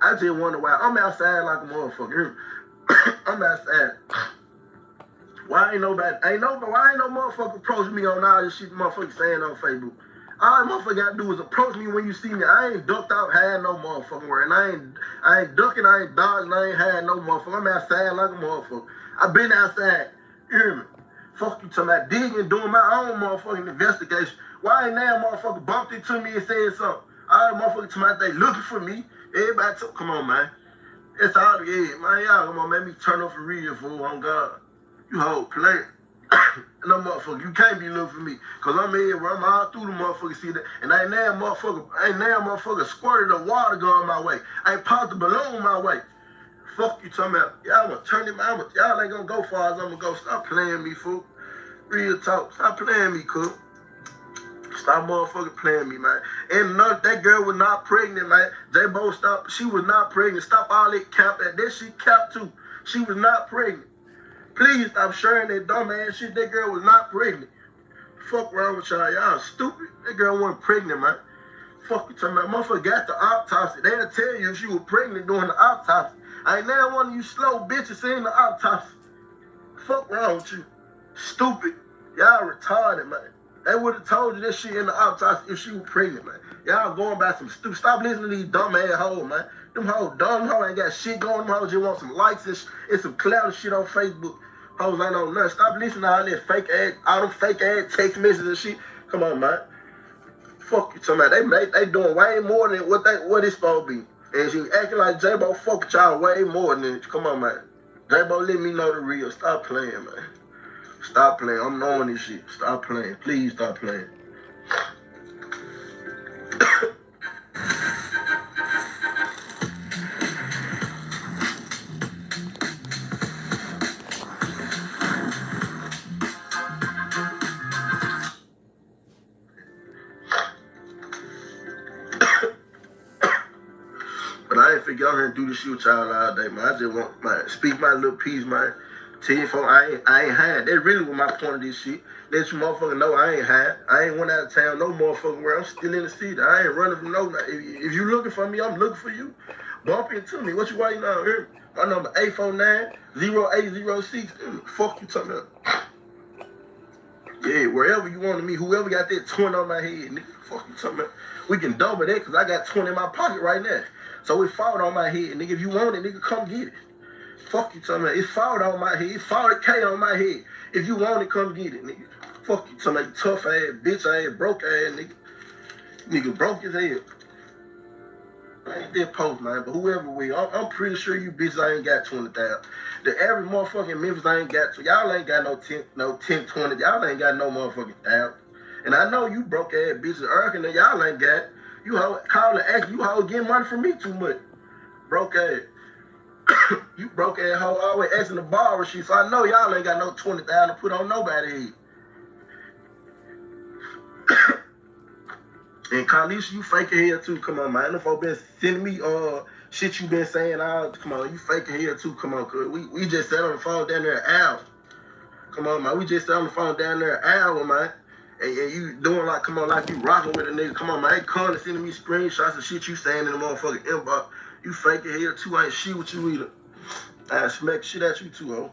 I just wonder why I'm outside like a motherfucker. I'm outside. Why ain't no motherfucker approach me on all this shit motherfucker saying on Facebook? All motherfucker gotta do is approach me when you see me. I ain't ducked out, had no motherfucking word. And I ain't ducking, I ain't dodging, I ain't had no motherfucker. I'm outside like a motherfucker. I been outside. You hear me? Fuck you talking about digging, doing my own motherfucking investigation. Why ain't that motherfucker bumped into me and said something? All right, motherfucker talking about they looking for me. Everybody come on, man. It's all the head, man. Y'all come on, make me turn up for real, fool, on God. You whole player. No motherfucker, you can't be looking for me. Cause I'm here, I'm all through the motherfucker, see that. And ain't now motherfucker squirted a water gun my way. I ain't popped the balloon my way. Fuck you talking about. Y'all gonna turn him out. Y'all ain't gonna go far as I'm gonna go. Stop playing me, fool. Real talk. Stop playing me, cool. Stop motherfucking playing me, man. And no, that girl was not pregnant, man. J-Bo, stop. She was not pregnant. Stop all that cap. That shit cap too. She was not pregnant. Please stop sharing that dumb ass shit. That girl was not pregnant. Fuck wrong with y'all. Y'all stupid. That girl wasn't pregnant, man. Fuck you talking about. Motherfucker got the autopsy. They'll tell you if she was pregnant during the autopsy. I ain't now one of you slow bitches seeing the autopsy. Fuck wrong with you. Stupid. Y'all retarded, man. They would have told you this shit in the autopsy if she was pregnant, man. Y'all going by some stupid. Stop listening to these dumb ass hoes, man. Them hoes dumb hoes ain't got shit going. Them hoes just want some likes and some clout and shit on Facebook. Hoes ain't on nothing. Stop listening to all that fake ass, all them fake ass text messages and shit. Come on, man. Fuck you talking about. They doing way more than what it's supposed to be. And she acting like J-Bo fuck y'all way more than it. Come on, man. J-Bo, let me know the real. Stop playing, man. Stop playing. I'm knowing this shit. Stop playing. Please stop playing. But I ain't figure out here and do this shit with y'all all day, man. I just want, man, speak my little piece, man. Tell you, I ain't hiding. That really was my point of this shit. Let you motherfucker know I ain't hiding. I ain't went out of town no motherfucking where. I'm still in the city. I ain't running from nobody. If you looking for me, I'm looking for you. Bump into me. What you waiting on here? My number 849-0806. Fuck you talking about. Yeah, wherever you want to meet, whoever got that 20 on my head, nigga, fuck you talking about. We can double that because I got 20 in my pocket right now. So it fall on my head, nigga. If you want it, nigga, come get it. Fuck you talking about. It fall on my head. It fall K on my head. If you want it, come get it, nigga. Fuck you talking about, tough ass, bitch ass, broke ass, nigga. Nigga broke his head. I ain't that post, man, but whoever we, I'm pretty sure you bitches ain't got 20,000. The average motherfucking Memphis ain't got, y'all ain't got no 10, 20, y'all ain't got no motherfucking 1,000. And I know you broke ass bitches, Eric, and y'all ain't got, you hoe, call and ask, you hoe getting money from me too much. Broke ass. You broke ass hoe, always asking the borrow shit, so I know y'all ain't got no 20,000 to put on nobody's head. And Khalisha, you faking here too. Come on, man. If I've been sending me shit you been saying out, come on, you faking here too. Come on, cuz we just sat on the phone down there an hour. Come on, man. We just sat on the phone down there an hour, man. And you doing like, come on, like you rocking with a nigga. Come on, man. Ain't calling, sending me screenshots of shit you saying in the motherfucking inbox. You faking here too. I ain't shit with you either. I smack shit at you too, ho.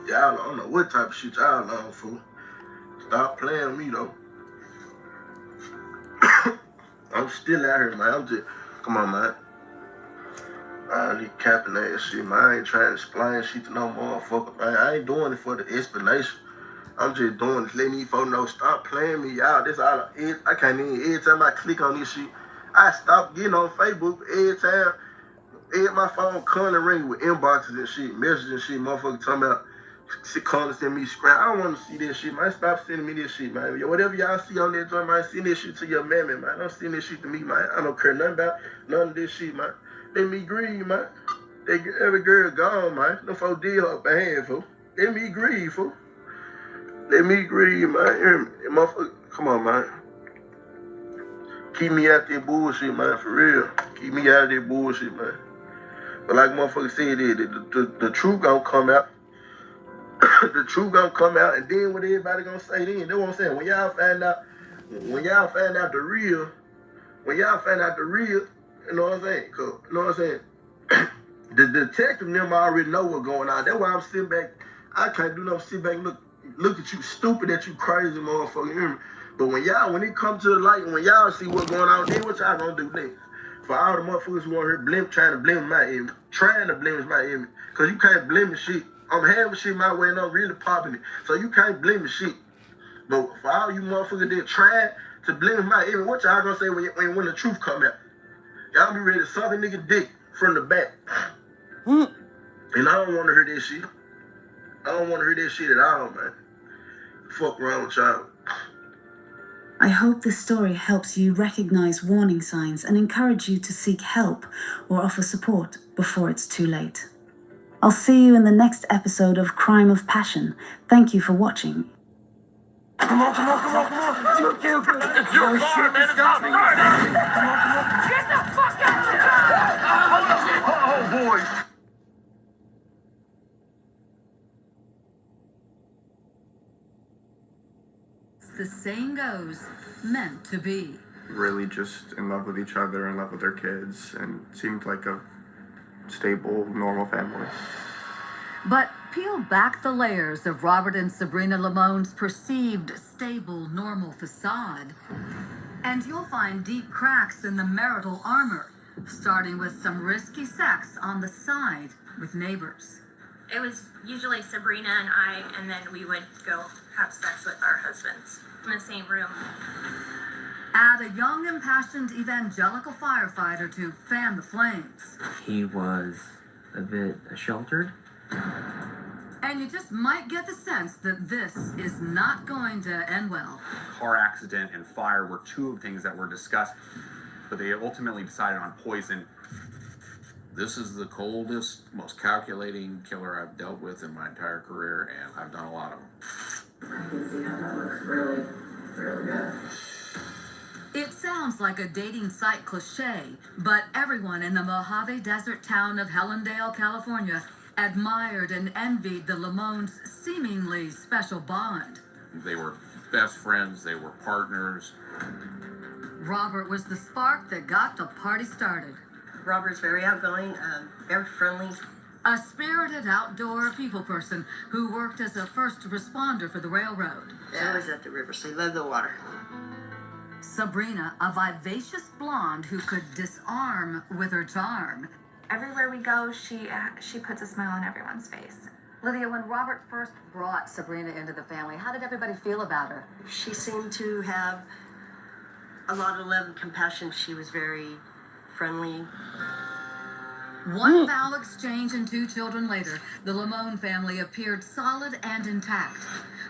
Y'all don't know what type of shit y'all on, fool. Stop playing with me, though. I'm still out here, man. I'm just, come on, man. I need capping that shit, man. I ain't trying to explain shit to no motherfucker, man. I ain't doing it for the explanation. I'm just doing it, letting these folks know, stop playing me, y'all. This all I can't even, every time I click on this shit, I stop getting on Facebook every time. My phone calling ring with inboxes and shit, messages and shit, motherfucker talking about, calling, send me scrap. I don't want to see this shit, man. Stop sending me this shit, man. Whatever y'all see on that joint, man, send this shit to your mammy, man. Don't send this shit to me, man. I don't care nothing about none of this shit, man. Let me grieve, man. Every girl gone, man. No folk deal up a handful. Let me grieve, fool. Let me grieve, man. Hear me? Motherfucker, come on, man. Keep me out that bullshit, man, for real. Keep me out of that bullshit, man. But like motherfucker said, the truth gonna come out. The truth gonna come out, and then what everybody gonna say then? That's what I'm saying. When y'all find out the real, you know what I'm saying? You know what I'm saying? The detective them already know what's going on. That's why I'm sitting back. I can't do no sit back look at you stupid at you crazy motherfucker. Hear me? But when it comes to the light, when y'all see what's going on, then what y'all gonna do next? For all the motherfuckers who want here trying to blame my image, cause you can't blame shit. I'm having shit my way and I'm really popping it. So you can't blame shit. But for all you motherfuckers that try to blame my image, what y'all gonna say when the truth come out? Y'all be ready to suck a nigga dick from the back. And I don't want to hear that shit. I don't want to hear that shit at all, man. Fuck wrong with y'all. I hope this story helps you recognize warning signs and encourage you to seek help or offer support before it's too late. I'll see you in the next episode of Crime of Passion. Thank you for watching. Come on. It's your car, man. It's not mine. Get the fuck out of the car! Oh, boys. The saying goes, meant to be. Really just in love with each other, in love with their kids, and seemed like a stable, normal family. But peel back the layers of Robert and Sabrina Lamone's perceived stable, normal facade, and you'll find deep cracks in the marital armor, starting with some risky sex on the side with neighbors. It was usually Sabrina and I, and then we would go have sex with our husbands in the same room. Add a young, impassioned evangelical firefighter to fan the flames. He was a bit sheltered. And you just might get the sense that this is not going to end well. Car accident and fire were two of the things that were discussed, but they ultimately decided on poison. This is the coldest, most calculating killer I've dealt with in my entire career, and I've done a lot of them. I can see how that looks really, really good. It sounds like a dating site cliche, but everyone in the Mojave Desert town of Helendale, California, admired and envied the Lamones' seemingly special bond. They were best friends, they were partners. Robert was the spark that got the party started. Robert's very outgoing, very friendly, a spirited outdoor people person who worked as a first responder for the railroad. She was at the river. She loved the water. Sabrina, a vivacious blonde who could disarm with her charm. Everywhere we go, she puts a smile on everyone's face. Lydia, when Robert first brought Sabrina into the family, how did everybody feel about her? She seemed to have a lot of love and compassion. She was very friendly. One foul exchange and 2 children later, the Lamone family appeared solid and intact.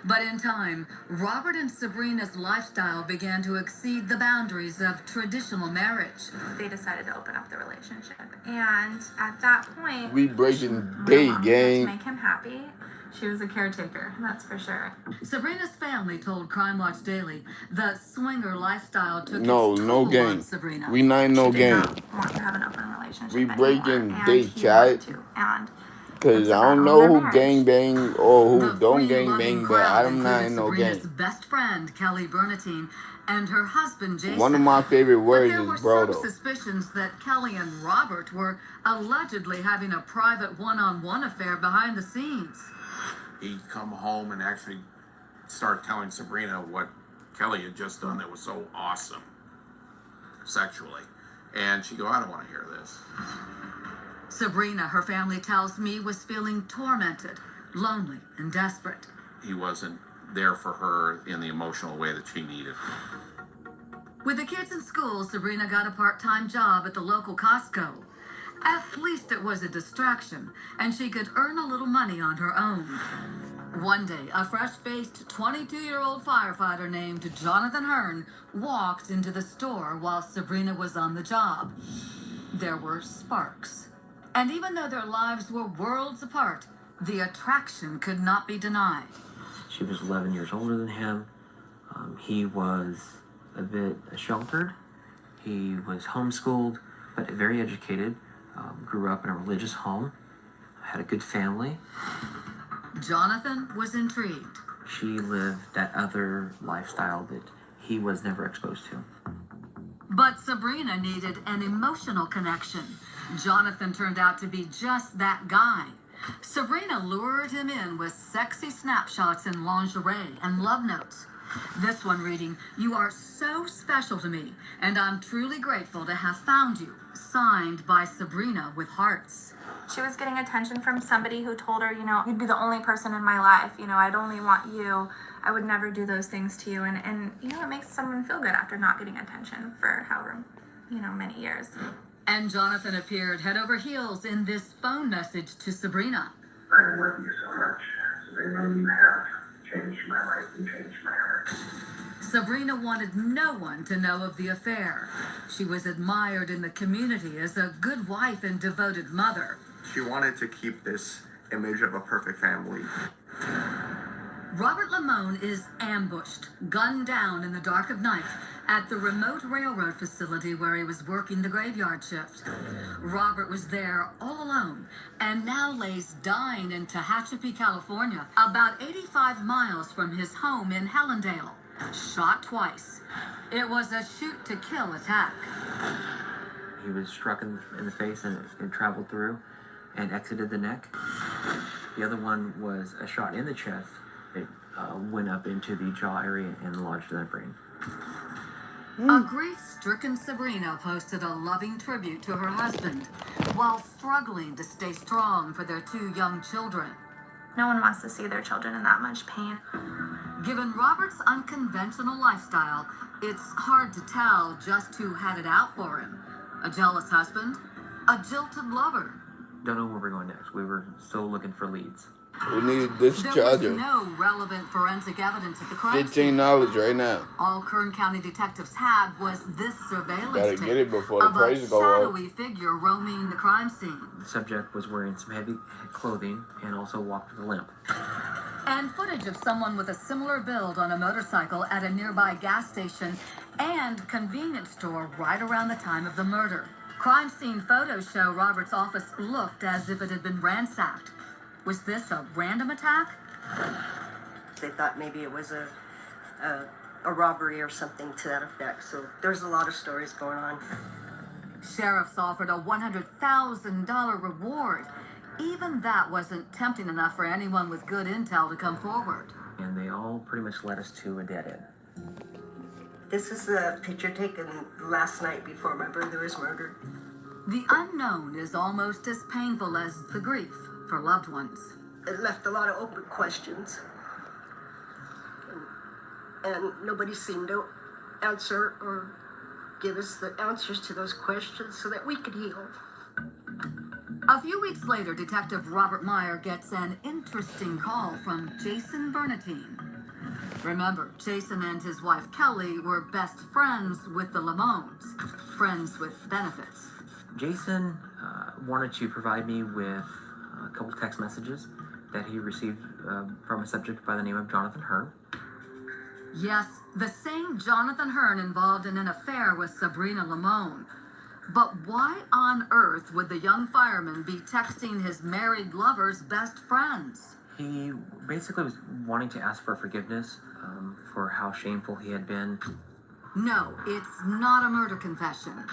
But in time, Robert and Sabrina's lifestyle began to exceed the boundaries of traditional marriage. They decided to open up the relationship. And at that point, We breaking day, to gang. make him happy, she was a caretaker, that's for sure. Sabrina's family told Crime Watch Daily the swinger lifestyle took No, its no toll on game. Sabrina. We not in no She did game. not want to have an open relationship We anymore, breaking and day, he chat. wanted to, and Cause I don't know who gang bang or who don't gang bang, but I'm not in no Sabrina's gang. best friend, Kelly Bernatine, and her husband, Jason. One of my favorite But words there were is bro some though. suspicions that Kelly and Robert were allegedly having a private one-on-one affair behind the scenes. He'd come home and actually start telling Sabrina what Kelly had just done that was so awesome sexually. And she'd go, I don't want to hear this. Sabrina, her family tells me, was feeling tormented, lonely, and desperate. He wasn't there for her in the emotional way that she needed. With the kids in school, Sabrina got a part-time job at the local Costco. At least it was a distraction, and she could earn a little money on her own. One day, a fresh-faced 22-year-old firefighter named Jonathan Hearn walked into the store while Sabrina was on the job. There were sparks. And even though their lives were worlds apart, the attraction could not be denied. She was 11 years older than him. He was a bit sheltered. He was homeschooled, but very educated. Grew up in a religious home. Had a good family. Jonathan was intrigued. She lived that other lifestyle that he was never exposed to. But Sabrina needed an emotional connection. Jonathan turned out to be just that guy. Sabrina lured him in with sexy snapshots in lingerie and love notes. This one reading, "You are so special to me, and I'm truly grateful to have found you." Signed by Sabrina with hearts. She was getting attention from somebody who told her, you'd be the only person in my life. I'd only want you. I would never do those things to you. And it makes someone feel good after not getting attention for however, many years. And Jonathan appeared head over heels in this phone message to Sabrina. I love you so much, Sabrina. You have changed my life and changed my heart. Sabrina wanted no one to know of the affair. She was admired in the community as a good wife and devoted mother. She wanted to keep this image of a perfect family. Robert Lamone is ambushed, gunned down in the dark of night at the remote railroad facility where he was working the graveyard shift. Robert was there all alone and now lays dying in Tehachapi, California, about 85 miles from his home in Helendale. Shot twice. It was a shoot-to-kill attack. He was struck in the face and traveled through and exited the neck. The other one was a shot in the chest. It went up into the jaw area and lodged in the brain. A grief-stricken Sabrina posted a loving tribute to her husband while struggling to stay strong for their 2 young children. No one wants to see their children in that much pain. Given Robert's unconventional lifestyle, it's hard to tell just who had it out for him. A jealous husband? A jilted lover? Don't know where we're going next. We were still looking for leads. We need this There charger. was no relevant forensic evidence at the crime scene. $15 right now. All Kern County detectives had was this surveillance Gotta tape get it before the of price a go up. shadowy figure roaming the crime scene. The subject was wearing some heavy clothing and also walked with a limp. And footage of someone with a similar build on a motorcycle at a nearby gas station and convenience store right around the time of the murder. Crime scene photos show Robert's office looked as if it had been ransacked. Was this a random attack? They thought maybe it was a robbery or something to that effect. So there's a lot of stories going on. Sheriffs offered a $100,000 reward Even that wasn't tempting enough for anyone with good intel to come forward. And they all pretty much led us to a dead end. This is a picture taken last night before my brother was murdered. The unknown is almost as painful as the grief for loved ones. It left a lot of open questions. And nobody seemed to answer or give us the answers to those questions so that we could heal. A few weeks later, Detective Robert Meyer gets an interesting call from Jason Bernatine. Remember, Jason and his wife Kelly were best friends with the Lamones, friends with benefits. Jason wanted to provide me with a couple text messages that he received from a subject by the name of Jonathan Hearn. Yes, the same Jonathan Hearn involved in an affair with Sabrina Lamone. But why on earth would the young fireman be texting his married lover's best friends? He basically was wanting to ask for forgiveness for how shameful he had been. No, it's not a murder confession.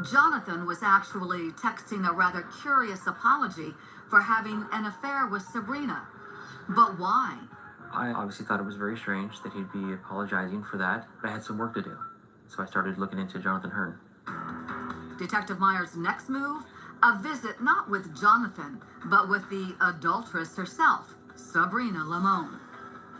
Jonathan was actually texting a rather curious apology for having an affair with Sabrina. But why? I obviously thought it was very strange that he'd be apologizing for that, but I had some work to do. So I started looking into Jonathan Hearn. Detective Meyer's next move? A visit not with Jonathan, but with the adulteress herself, Sabrina Lamone.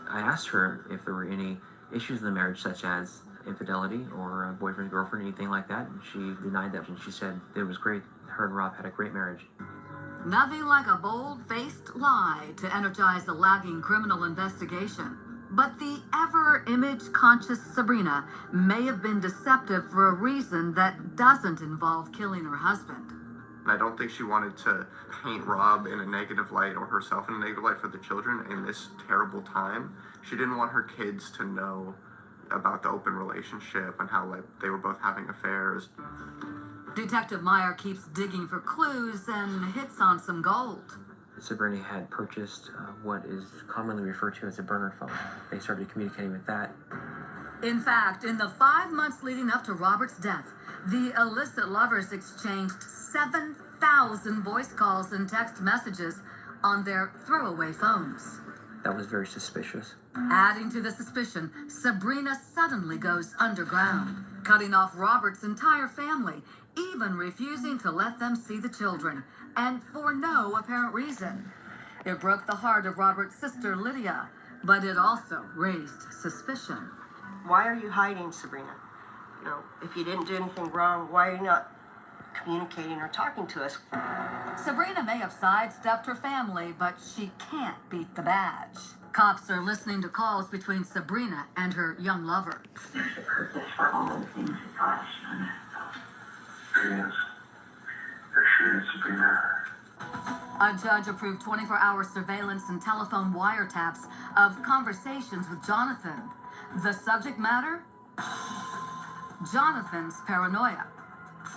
I asked her if there were any issues in the marriage, such as infidelity or a boyfriend, girlfriend, anything like that, and she denied that, and she said it was great. Her and Rob had a great marriage. Nothing like a bold-faced lie to energize a lagging criminal investigation. But the ever-image-conscious Sabrina may have been deceptive for a reason that doesn't involve killing her husband. I don't think she wanted to paint Rob in a negative light or herself in a negative light for the children in this terrible time. She didn't want her kids to know about the open relationship and how they were both having affairs. Detective Meyer keeps digging for clues and hits on some gold. Sabrina had purchased what is commonly referred to as a burner phone. They started communicating with that. In fact, in the 5 months leading up to Robert's death, the illicit lovers exchanged 7,000 voice calls and text messages on their throwaway phones. That was very suspicious. Adding to the suspicion, Sabrina suddenly goes underground, cutting off Robert's entire family, even refusing to let them see the children, and for no apparent reason. It broke the heart of Robert's sister, Lydia, but it also raised suspicion. Why are you hiding, Sabrina? You know, if you didn't do anything wrong, why are you not communicating or talking to us? Sabrina may have sidestepped her family, but she can't beat the badge. Cops are listening to calls between Sabrina and her young lover. A judge-approved 24-hour surveillance and telephone wiretaps of conversations with Jonathan. The subject matter? Jonathan's paranoia.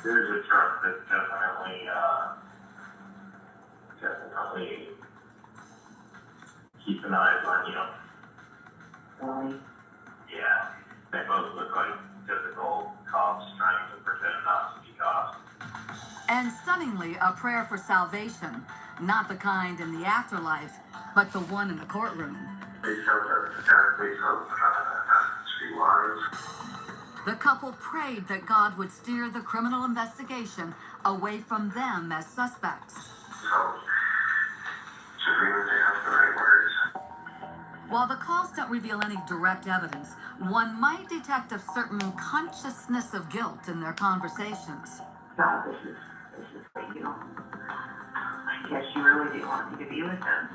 There's a truck that definitely keeps an eye on you. Really? Yeah. They both look like typical cops trying to pretend not to be cops. And stunningly, a prayer for salvation. Not the kind in the afterlife, but the one in the courtroom. The couple prayed that God would steer the criminal investigation away from them as suspects. While the calls don't reveal any direct evidence, one might detect a certain consciousness of guilt in their conversations. God, this is like, you know, I guess you really didn't want me to be with them.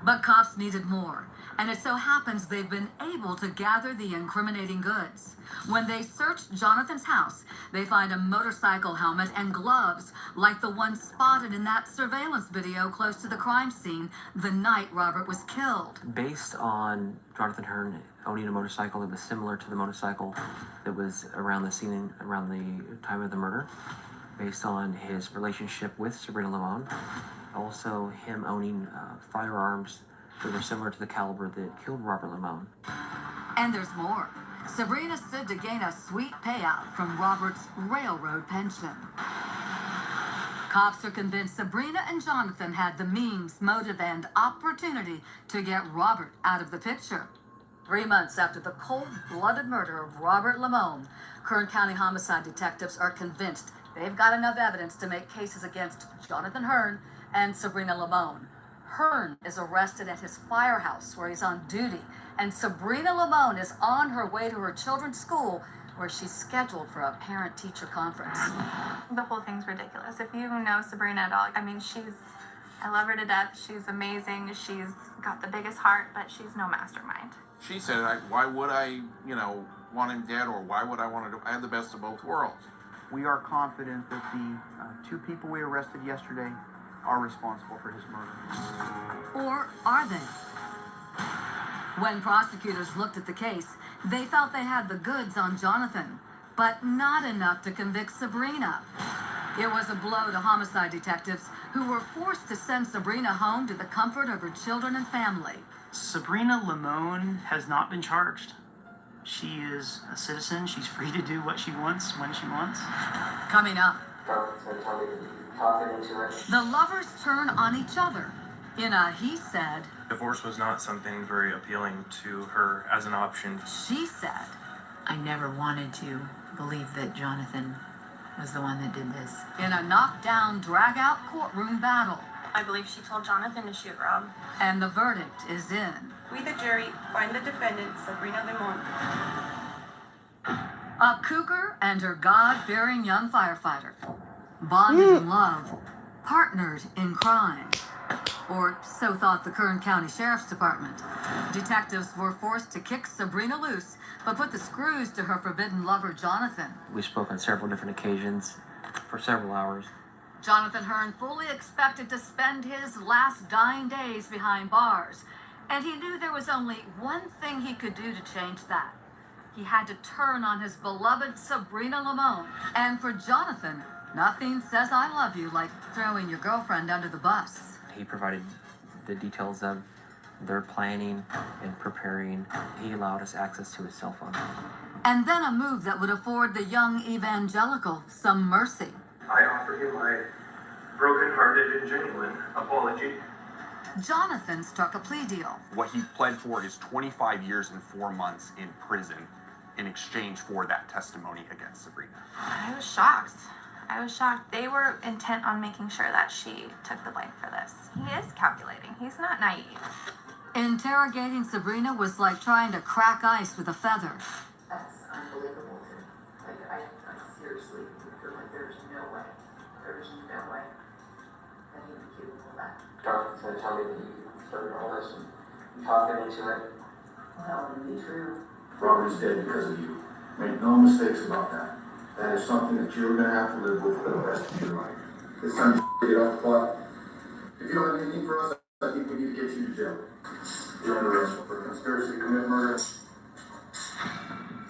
But cops needed more, and it so happens they've been able to gather the incriminating goods. When they search Jonathan's house, they find a motorcycle helmet and gloves like the one spotted in that surveillance video close to the crime scene the night Robert was killed. Based on Jonathan Hearn owning a motorcycle that was similar to the motorcycle that was around the scene, around the time of the murder, based on his relationship with Sabrina Lamone, also him owning firearms that were similar to the caliber that killed Robert Lamone. And there's more. Sabrina stood to gain a sweet payout from Robert's railroad pension. Cops are convinced Sabrina and Jonathan had the means, motive, and opportunity to get Robert out of the picture. 3 months after the cold-blooded murder of Robert Lamone, Kern County homicide detectives are convinced they've got enough evidence to make cases against Jonathan Hearn and Sabrina Lamone. Hearn is arrested at his firehouse where he's on duty, and Sabrina Lamone is on her way to her children's school where she's scheduled for a parent-teacher conference. The whole thing's ridiculous. If you know Sabrina at all, I mean, I love her to death. She's amazing. She's got the biggest heart, but she's no mastermind. She said, why would I, want him dead, or why would I want to do? I have the best of both worlds. We are confident that the 2 people we arrested yesterday are responsible for his murder. Or are they? When prosecutors looked at the case, they felt they had the goods on Jonathan, but not enough to convict Sabrina. It was a blow to homicide detectives who were forced to send Sabrina home to the comfort of her children and family. Sabrina Lamone has not been charged. She is a citizen. She's free to do what she wants when she wants. Coming up, the lovers turn on each other in a he said. Divorce was not something very appealing to her as an option. She said. I never wanted to believe that Jonathan was the one that did this. In a knockdown, drag-out courtroom battle. I believe she told Jonathan to shoot Rob. And the verdict is in. We, the jury, find the defendant, Sabrina Lamone. A cougar and her God-fearing young firefighter. Bonded in love. Partnered in crime. Or so thought the Kern County Sheriff's Department. Detectives were forced to kick Sabrina loose, but put the screws to her forbidden lover, Jonathan. We spoke on several different occasions for several hours. Jonathan Hearn fully expected to spend his last dying days behind bars, and he knew there was only one thing he could do to change that. He had to turn on his beloved Sabrina Lamone. And for Jonathan, nothing says I love you like throwing your girlfriend under the bus. He provided the details of their planning and preparing. He allowed us access to his cell phone. And then a move that would afford the young evangelical some mercy. I offer him my broken-hearted and genuine apology. Jonathan struck a plea deal. What he pled for is 25 years and 4 months in prison in exchange for that testimony against Sabrina. I was shocked. They were intent on making sure that she took the blame for this. He is calculating. He's not naive. Interrogating Sabrina was like trying to crack ice with a feather. That's unbelievable. I seriously feel like there's no way that he would be capable of that. Doctor's going to tell me that you started all this and you talked him into it. Well, that wouldn't be true. Robert's dead because of you. Make no mistakes about that. That is something that you're going to have to live with for the rest of your life. It's time to get off the clock. If you don't have anything for us, I think we need to get you to jail. You're under arrest for conspiracy to commit murder.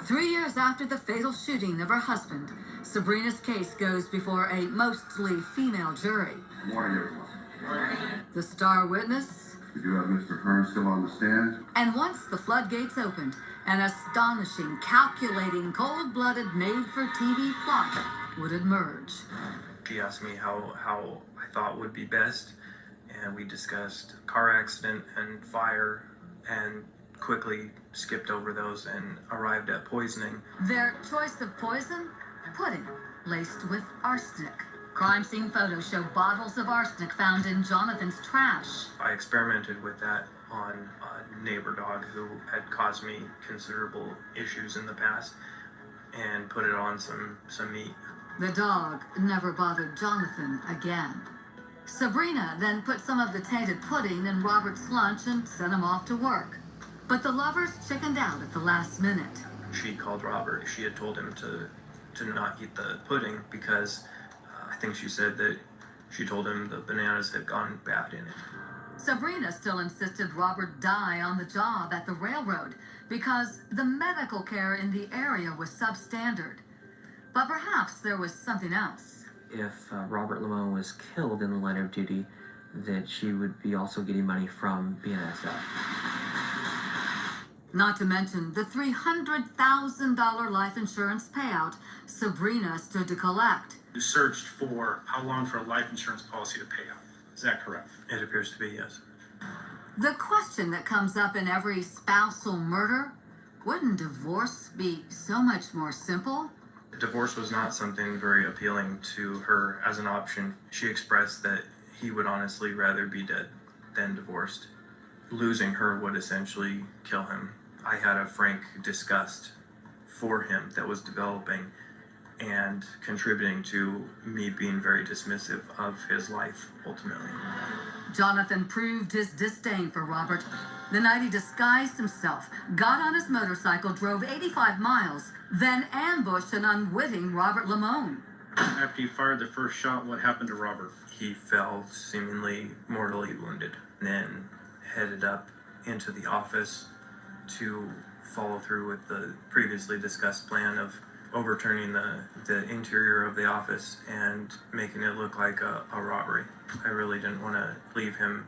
3 years after the fatal shooting of her husband, Sabrina's case goes before a mostly female jury. Good morning, everyone. The star witness. We do have Mr. Hearn still on the stand. And once the floodgates opened, an astonishing, calculating, cold-blooded, made-for-TV plot would emerge. She asked me how I thought would be best, and we discussed car accident and fire, and quickly skipped over those and arrived at poisoning. Their choice of poison? Pudding, laced with arsenic. Crime scene photos show bottles of arsenic found in Jonathan's trash. I experimented with that on a neighbor dog who had caused me considerable issues in the past, and put it on some meat. The dog never bothered Jonathan again. Sabrina then put some of the tainted pudding in Robert's lunch and sent him off to work. But the lovers chickened out at the last minute. She called Robert. She had told him to not eat the pudding because I think she said that she told him the bananas had gone bad in it. Sabrina still insisted Robert die on the job at the railroad because the medical care in the area was substandard. But perhaps there was something else. If Robert Lamone was killed in the line of duty, that she would be also getting money from BNSF. Not to mention the $300,000 life insurance payout Sabrina stood to collect. You searched for how long for a life insurance policy to pay out. Is that correct? It appears to be, yes. The question that comes up in every spousal murder, wouldn't divorce be so much more simple? Divorce was not something very appealing to her as an option. She expressed that he would honestly rather be dead than divorced. Losing her would essentially kill him. I had a frank disgust for him that was developing and contributing to me being very dismissive of his life ultimately. Jonathan proved his disdain for Robert. The night he disguised himself, got on his motorcycle, drove 85 miles, then ambushed an unwitting Robert Lamone. After you fired the first shot, what happened to Robert? He fell seemingly mortally wounded, then headed up into the office to follow through with the previously discussed plan of overturning the interior of the office and making it look like a robbery. I really didn't want to leave him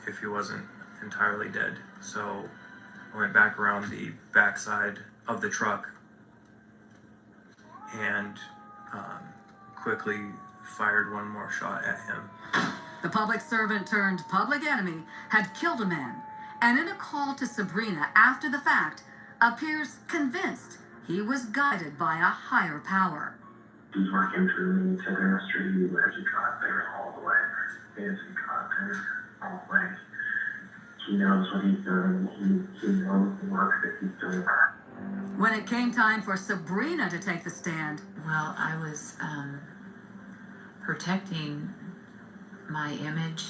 if he wasn't entirely dead. So I went back around the backside of the truck and quickly fired one more shot at him. The public servant turned public enemy had killed a man, and in a call to Sabrina after the fact, appears convinced he was guided by a higher power. He's working through me to the street. He lets you drive there all the way. Fancy drive there all the way. He knows what he's doing. He knows the work that he's doing. When it came time for Sabrina to take the stand, Well, I was protecting my image.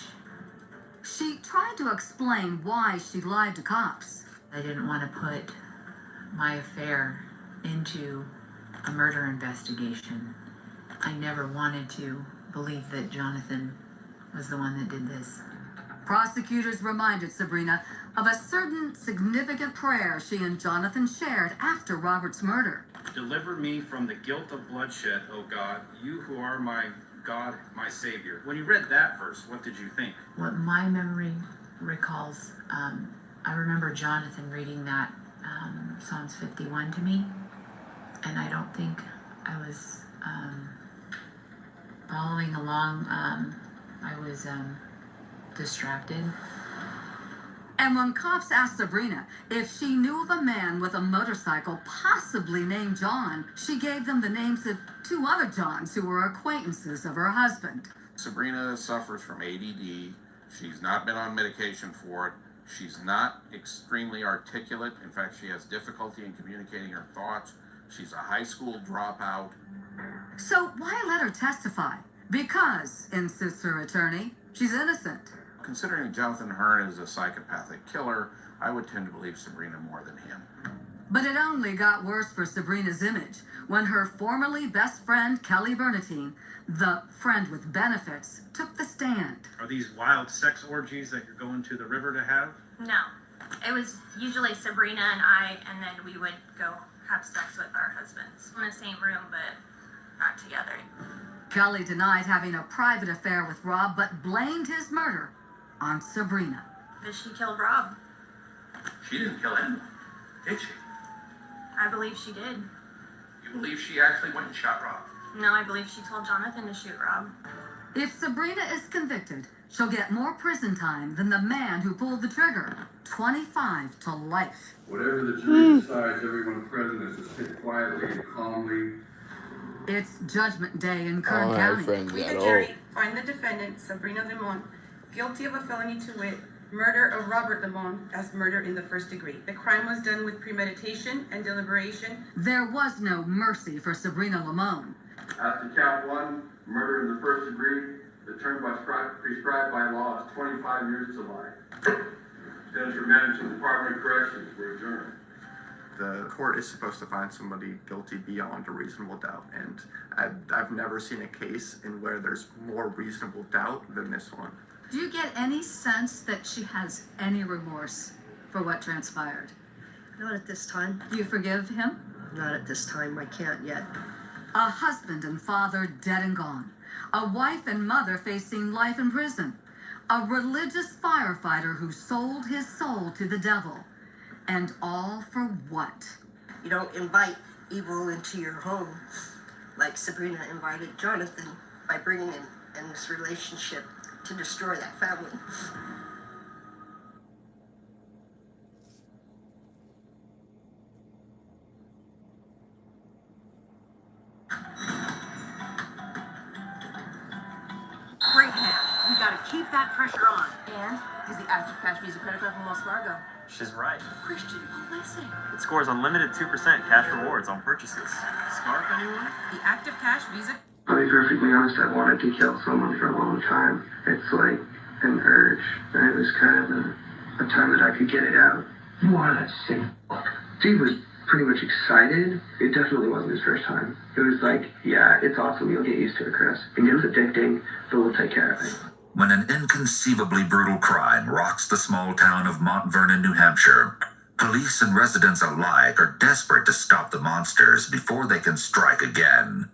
she tried to explain why she lied to cops. I didn't want to put my affair into a murder investigation. I never wanted to believe that Jonathan was the one that did this. Prosecutors reminded Sabrina of a certain significant prayer she and Jonathan shared after Robert's murder. Deliver me from the guilt of bloodshed, O God, you who are my God, my Savior. When you read that verse, what did you think? What my memory recalls, I remember Jonathan reading that Psalms 51 to me, and I don't think I was following along. I was distracted. And when cops asked Sabrina if she knew of a man with a motorcycle possibly named John, she gave them the names of two other Johns who were acquaintances of her husband. Sabrina suffers from ADD. She's not been on medication for it. She's not extremely articulate. In fact, she has difficulty in communicating her thoughts. She's a high school dropout. So why let her testify? Because, insists her attorney, she's innocent. Considering Jonathan Hearn is a psychopathic killer, I would tend to believe Sabrina more than him. But it only got worse for Sabrina's image when her formerly best friend, Kelly Bernatine, the friend with benefits, took the stand. Are these wild sex orgies that you're going to the river to have? No. It was usually Sabrina and I, and then we would go have sex with our husbands in the same room, but not together. Kelly denied having a private affair with Rob, but blamed his murder on Sabrina. But she killed Rob. She didn't kill him, did she? I believe she did. You believe she actually went and shot Rob? No, I believe she told Jonathan to shoot Rob. If Sabrina is convicted, she'll get more prison time than the man who pulled the trigger. 25 to life. Whatever the jury decides, everyone present is to sit quietly and calmly. It's Judgment Day in Kern I don't County. have friends We, at the all. jury, find the defendant, Sabrina Limon, guilty of a felony to wit, murder of Robert Limon as murder in the first degree. The crime was done with premeditation and deliberation. There was no mercy for Sabrina Limon. As to count one, murder in the first degree, the term prescribed by law is 25 years to life. Senator Manager of the Department of Corrections, we're adjourned. The court is supposed to find somebody guilty beyond a reasonable doubt, and I've never seen a case in where there's more reasonable doubt than this one. Do you get any sense that she has any remorse for what transpired? Not at this time. Do you forgive him? Not at this time. I can't yet. A husband and father dead and gone. A wife and mother facing life in prison. A religious firefighter who sold his soul to the devil. And all for what? You don't invite evil into your home. like Sabrina invited Jonathan by bringing him in this relationship to destroy that family. Great hand. We gotta keep that pressure on. And use the active cash Visa credit card from Wells Fargo. She's right. Christian, oh listen. It scores unlimited 2% cash rewards on purchases. Scarf anyone? The active cash Visa. I'll be perfectly honest, I've wanted to kill someone for a long time. It's like an urge, and it was kind of a time that I could get it out. You wanted that sick fuck. Steve was pretty much excited. It definitely wasn't his first time. It was like, yeah, it's awesome, you'll get used to it, Chris. And it was addicting, but we'll take care of it. When an inconceivably brutal crime rocks the small town of Mount Vernon, New Hampshire, police and residents alike are desperate to stop the monsters before they can strike again.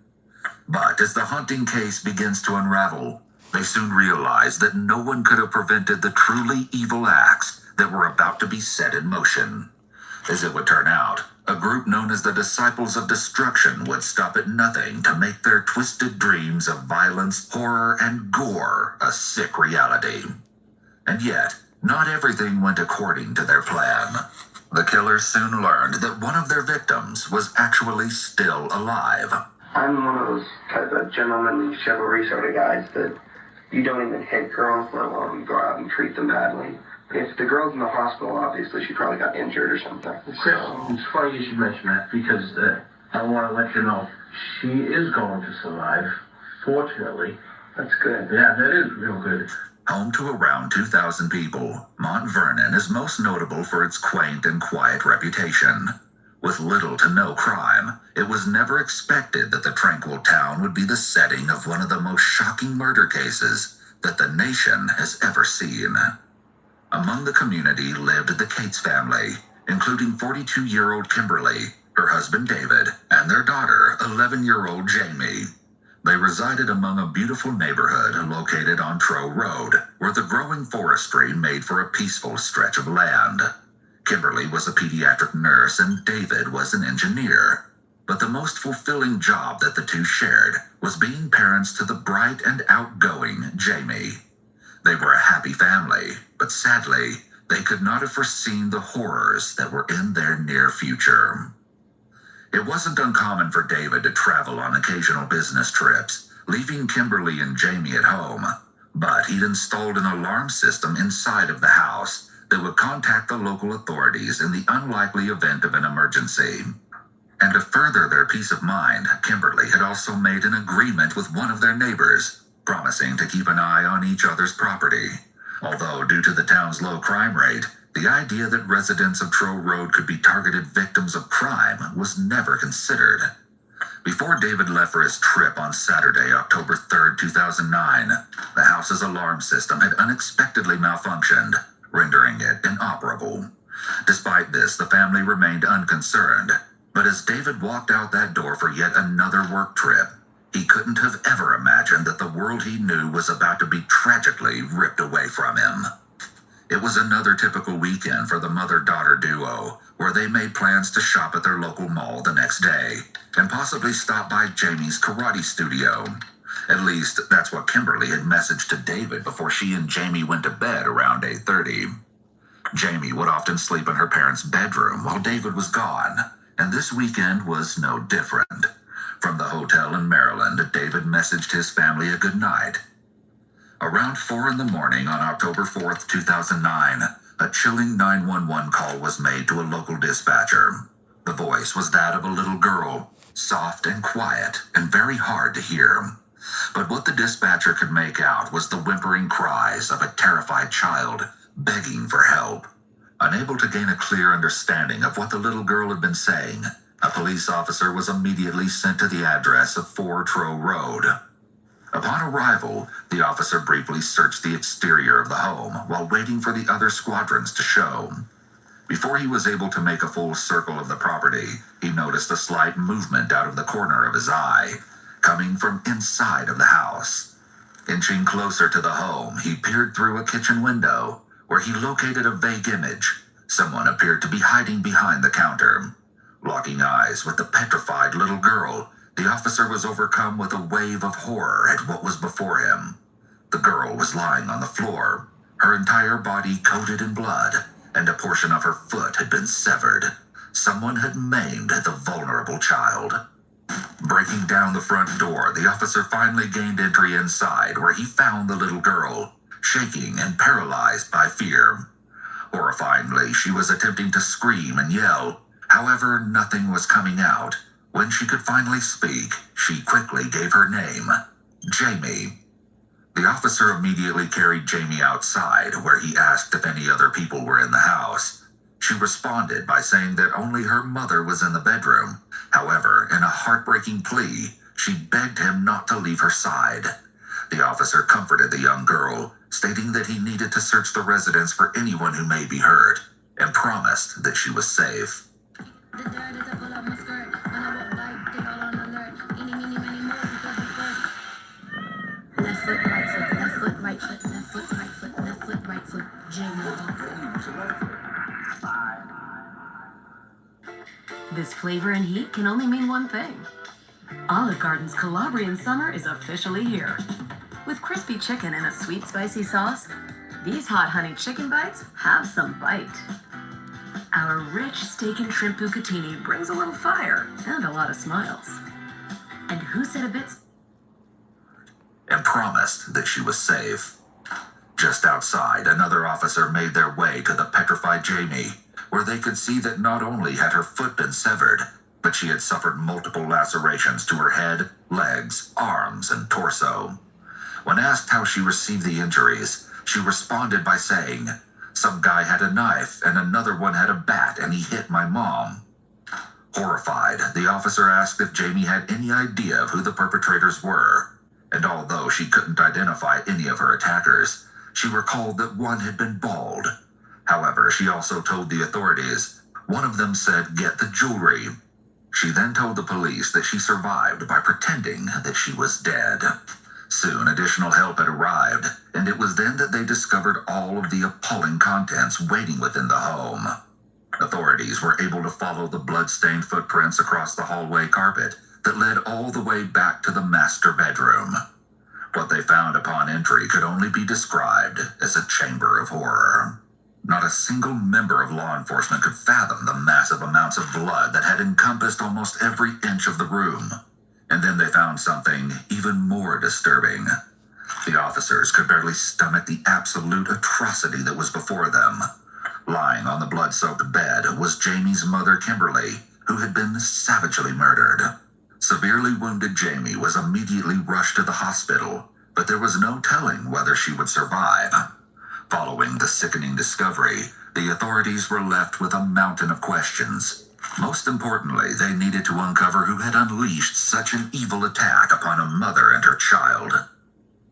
But as the haunting case begins to unravel, they soon realize that no one could have prevented the truly evil acts that were about to be set in motion. As it would turn out, a group known as the Disciples of Destruction would stop at nothing to make their twisted dreams of violence, horror, and gore a sick reality. And yet, not everything went according to their plan. The killers soon learned that one of their victims was actually still alive. I'm one of those type of gentlemanly chivalry sort of guys that you don't even hit girls, let alone go out and treat them badly. If the girl's in the hospital, obviously she probably got injured or something. Chris, it's funny you should mention that because I want to let you know she is going to survive. Fortunately. That's good. Yeah, that is real good. Home to around 2,000 people, Mount Vernon is most notable for its quaint and quiet reputation. With little to no crime, it was never expected that the tranquil town would be the setting of one of the most shocking murder cases that the nation has ever seen. Among the community lived the Cates family, including 42-year-old Kimberly, her husband David, and their daughter, 11-year-old Jamie. They resided among a beautiful neighborhood located on Trow Road, where the growing forestry made for a peaceful stretch of land. Kimberly was a pediatric nurse and David was an engineer. But the most fulfilling job that the two shared was being parents to the bright and outgoing Jamie. They were a happy family, but sadly, they could not have foreseen the horrors that were in their near future. It wasn't uncommon for David to travel on occasional business trips, leaving Kimberly and Jamie at home, but he'd installed an alarm system inside of the house that would contact the local authorities in the unlikely event of an emergency. And to further their peace of mind, Kimberly had also made an agreement with one of their neighbors, promising to keep an eye on each other's property. Although, due to the town's low crime rate, the idea that residents of Trow Road could be targeted victims of crime was never considered. Before David left for his trip on Saturday, October 3rd, 2009, the house's alarm system had unexpectedly malfunctioned, rendering it inoperable. Despite this, the family remained unconcerned, but as David walked out that door for yet another work trip, he couldn't have ever imagined that the world he knew was about to be tragically ripped away from him. It was another typical weekend for the mother-daughter duo, where they made plans to shop at their local mall the next day, and possibly stop by Jamie's karate studio. At least, that's what Kimberly had messaged to David before she and Jamie went to bed around 8:30. Jamie would often sleep in her parents' bedroom while David was gone, and this weekend was no different. From the hotel in Maryland, David messaged his family a good night. Around 4 in the morning on October 4th, 2009, a chilling 911 call was made to a local dispatcher. The voice was that of a little girl, soft and quiet and very hard to hear. But what the dispatcher could make out was the whimpering cries of a terrified child begging for help. Unable to gain a clear understanding of what the little girl had been saying, a police officer was immediately sent to the address of 4 Trow Road. Upon arrival, the officer briefly searched the exterior of the home while waiting for the other squadrons to show. Before he was able to make a full circle of the property, he noticed a slight movement out of the corner of his eye, coming from inside of the house. Inching closer to the home, he peered through a kitchen window, where he located a vague image. Someone appeared to be hiding behind the counter. Locking eyes with the petrified little girl, The officer was overcome with a wave of horror at what was before him. The girl was lying on the floor, her entire body coated in blood, and a portion of her foot had been severed. Someone had maimed the vulnerable child. Breaking down the front door, the officer finally gained entry inside, where he found the little girl, shaking and paralyzed by fear. Horrifyingly, she was attempting to scream and yell. However, nothing was coming out. When she could finally speak, she quickly gave her name, Jamie. The officer immediately carried Jamie outside, where he asked if any other people were in the house. She responded by saying that only her mother was in the bedroom. However, in a heartbreaking plea, she begged him not to leave her side. The officer comforted the young girl, stating that he needed to search the residence for anyone who may be hurt, and promised that she was safe. Left foot, right foot, left foot, right foot, left foot, right foot, left foot, right foot, This flavor and heat can only mean one thing. Olive Garden's Calabrian summer is officially here. With crispy chicken and a sweet spicy sauce, these hot honey chicken bites have some bite. Our rich steak and shrimp bucatini brings a little fire and a lot of smiles. And who said a bit... And promised that she was safe. Just outside, another officer made their way to the petrified Jamie, where they could see that not only had her foot been severed, but she had suffered multiple lacerations to her head, legs, arms, and torso. When asked how she received the injuries, she responded by saying, "Some guy had a knife and another one had a bat and he hit my mom." Horrified, the officer asked if Jamie had any idea of who the perpetrators were. And although she couldn't identify any of her attackers, she recalled that one had been bald. However, she also told the authorities. One of them said, "Get the jewelry." She then told the police that she survived by pretending that she was dead. Soon, additional help had arrived, and it was then that they discovered all of the appalling contents waiting within the home. Authorities were able to follow the blood-stained footprints across the hallway carpet that led all the way back to the master bedroom. What they found upon entry could only be described as a chamber of horror. Not a single member of law enforcement could fathom the massive amounts of blood that had encompassed almost every inch of the room. And then they found something even more disturbing. The officers could barely stomach the absolute atrocity that was before them. Lying on the blood-soaked bed was Jamie's mother, Kimberly, who had been savagely murdered. Severely wounded Jamie was immediately rushed to the hospital, but there was no telling whether she would survive. Following the sickening discovery, the authorities were left with a mountain of questions. Most importantly, they needed to uncover who had unleashed such an evil attack upon a mother and her child.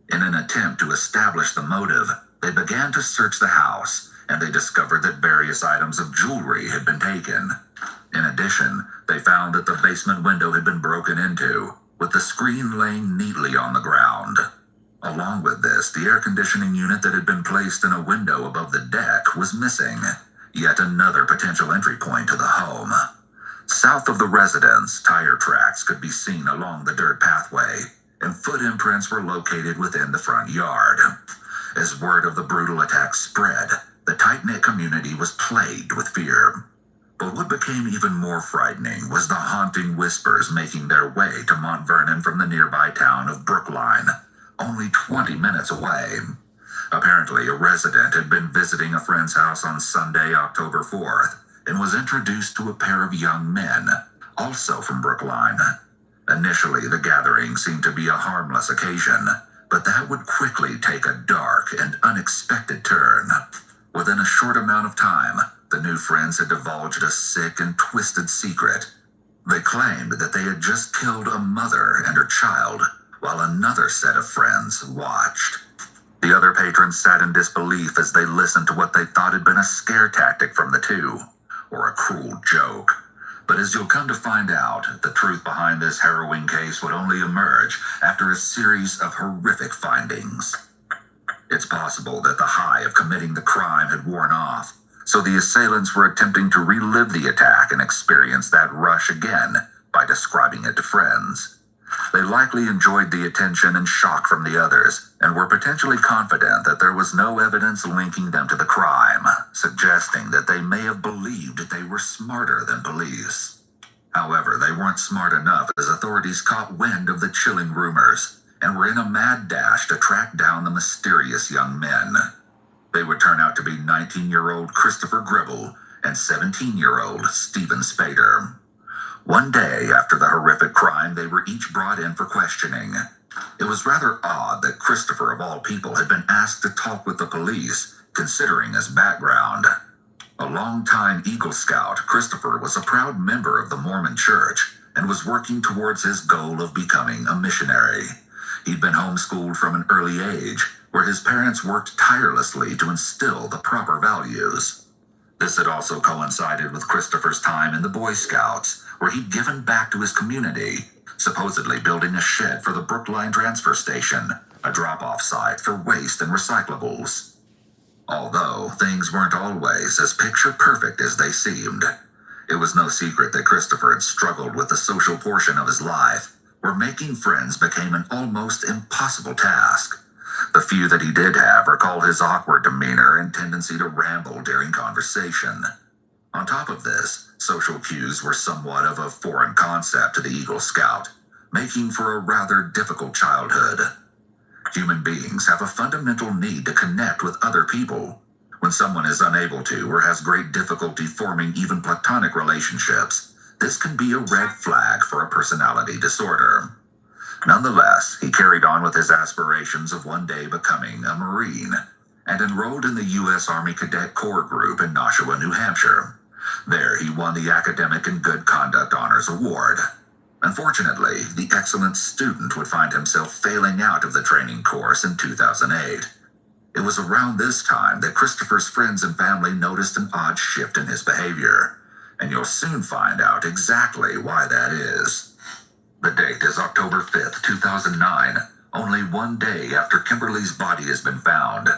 In an attempt to establish the motive, they began to search the house, and they discovered that various items of jewelry had been taken. In addition, they found that the basement window had been broken into, with the screen laying neatly on the ground. Along with this, the air conditioning unit that had been placed in a window above the deck was missing, yet another potential entry point to the home. South of the residence, tire tracks could be seen along the dirt pathway, and foot imprints were located within the front yard. As word of the brutal attack spread, the tight-knit community was plagued with fear. But what became even more frightening was the haunting whispers making their way to Mount Vernon from the nearby town of Brookline, only 20 minutes away. Apparently, a resident had been visiting a friend's house on Sunday, October 4th, and was introduced to a pair of young men, also from Brookline. Initially, the gathering seemed to be a harmless occasion, but that would quickly take a dark and unexpected turn. Within a short amount of time, the new friends had divulged a sick and twisted secret. They claimed that they had just killed a mother and her child, while another set of friends watched. The other patrons sat in disbelief as they listened to what they thought had been a scare tactic from the two, or a cruel joke. But as you'll come to find out, the truth behind this harrowing case would only emerge after a series of horrific findings. It's possible that the high of committing the crime had worn off, so the assailants were attempting to relive the attack and experience that rush again by describing it to friends. They likely enjoyed the attention and shock from the others, and were potentially confident that there was no evidence linking them to the crime, suggesting that they may have believed they were smarter than police. However, they weren't smart enough as authorities caught wind of the chilling rumors, and were in a mad dash to track down the mysterious young men. They would turn out to be 19-year-old Christopher Gribble and 17-year-old Stephen Spader. One day after the horrific crime, they were each brought in for questioning. It was rather odd that Christopher, of all people, had been asked to talk with the police, considering his background. A longtime Eagle Scout, Christopher was a proud member of the Mormon Church and was working towards his goal of becoming a missionary. He'd been homeschooled from an early age, where his parents worked tirelessly to instill the proper values. This had also coincided with Christopher's time in the Boy Scouts, where he'd given back to his community, supposedly building a shed for the Brookline transfer station, a drop-off site for waste and recyclables. Although things weren't always as picture-perfect as they seemed, it was no secret that Christopher had struggled with the social portion of his life, where making friends became an almost impossible task. The few that he did have recalled his awkward demeanor and tendency to ramble during conversation. On top of this, social cues were somewhat of a foreign concept to the Eagle Scout, making for a rather difficult childhood. Human beings have a fundamental need to connect with other people. When someone is unable to or has great difficulty forming even platonic relationships, this can be a red flag for a personality disorder. Nonetheless, he carried on with his aspirations of one day becoming a Marine, and enrolled in the U.S. Army Cadet Corps Group in Nashua, New Hampshire. There, he won the Academic and Good Conduct Honors Award. Unfortunately, the excellent student would find himself failing out of the training course in 2008. It was around this time that Christopher's friends and family noticed an odd shift in his behavior, and you'll soon find out exactly why that is. The date is October 5th, 2009, only one day after Kimberly's body has been found.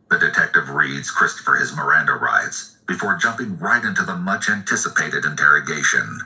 The detective reads Christopher his Miranda rights before jumping right into the much-anticipated interrogation.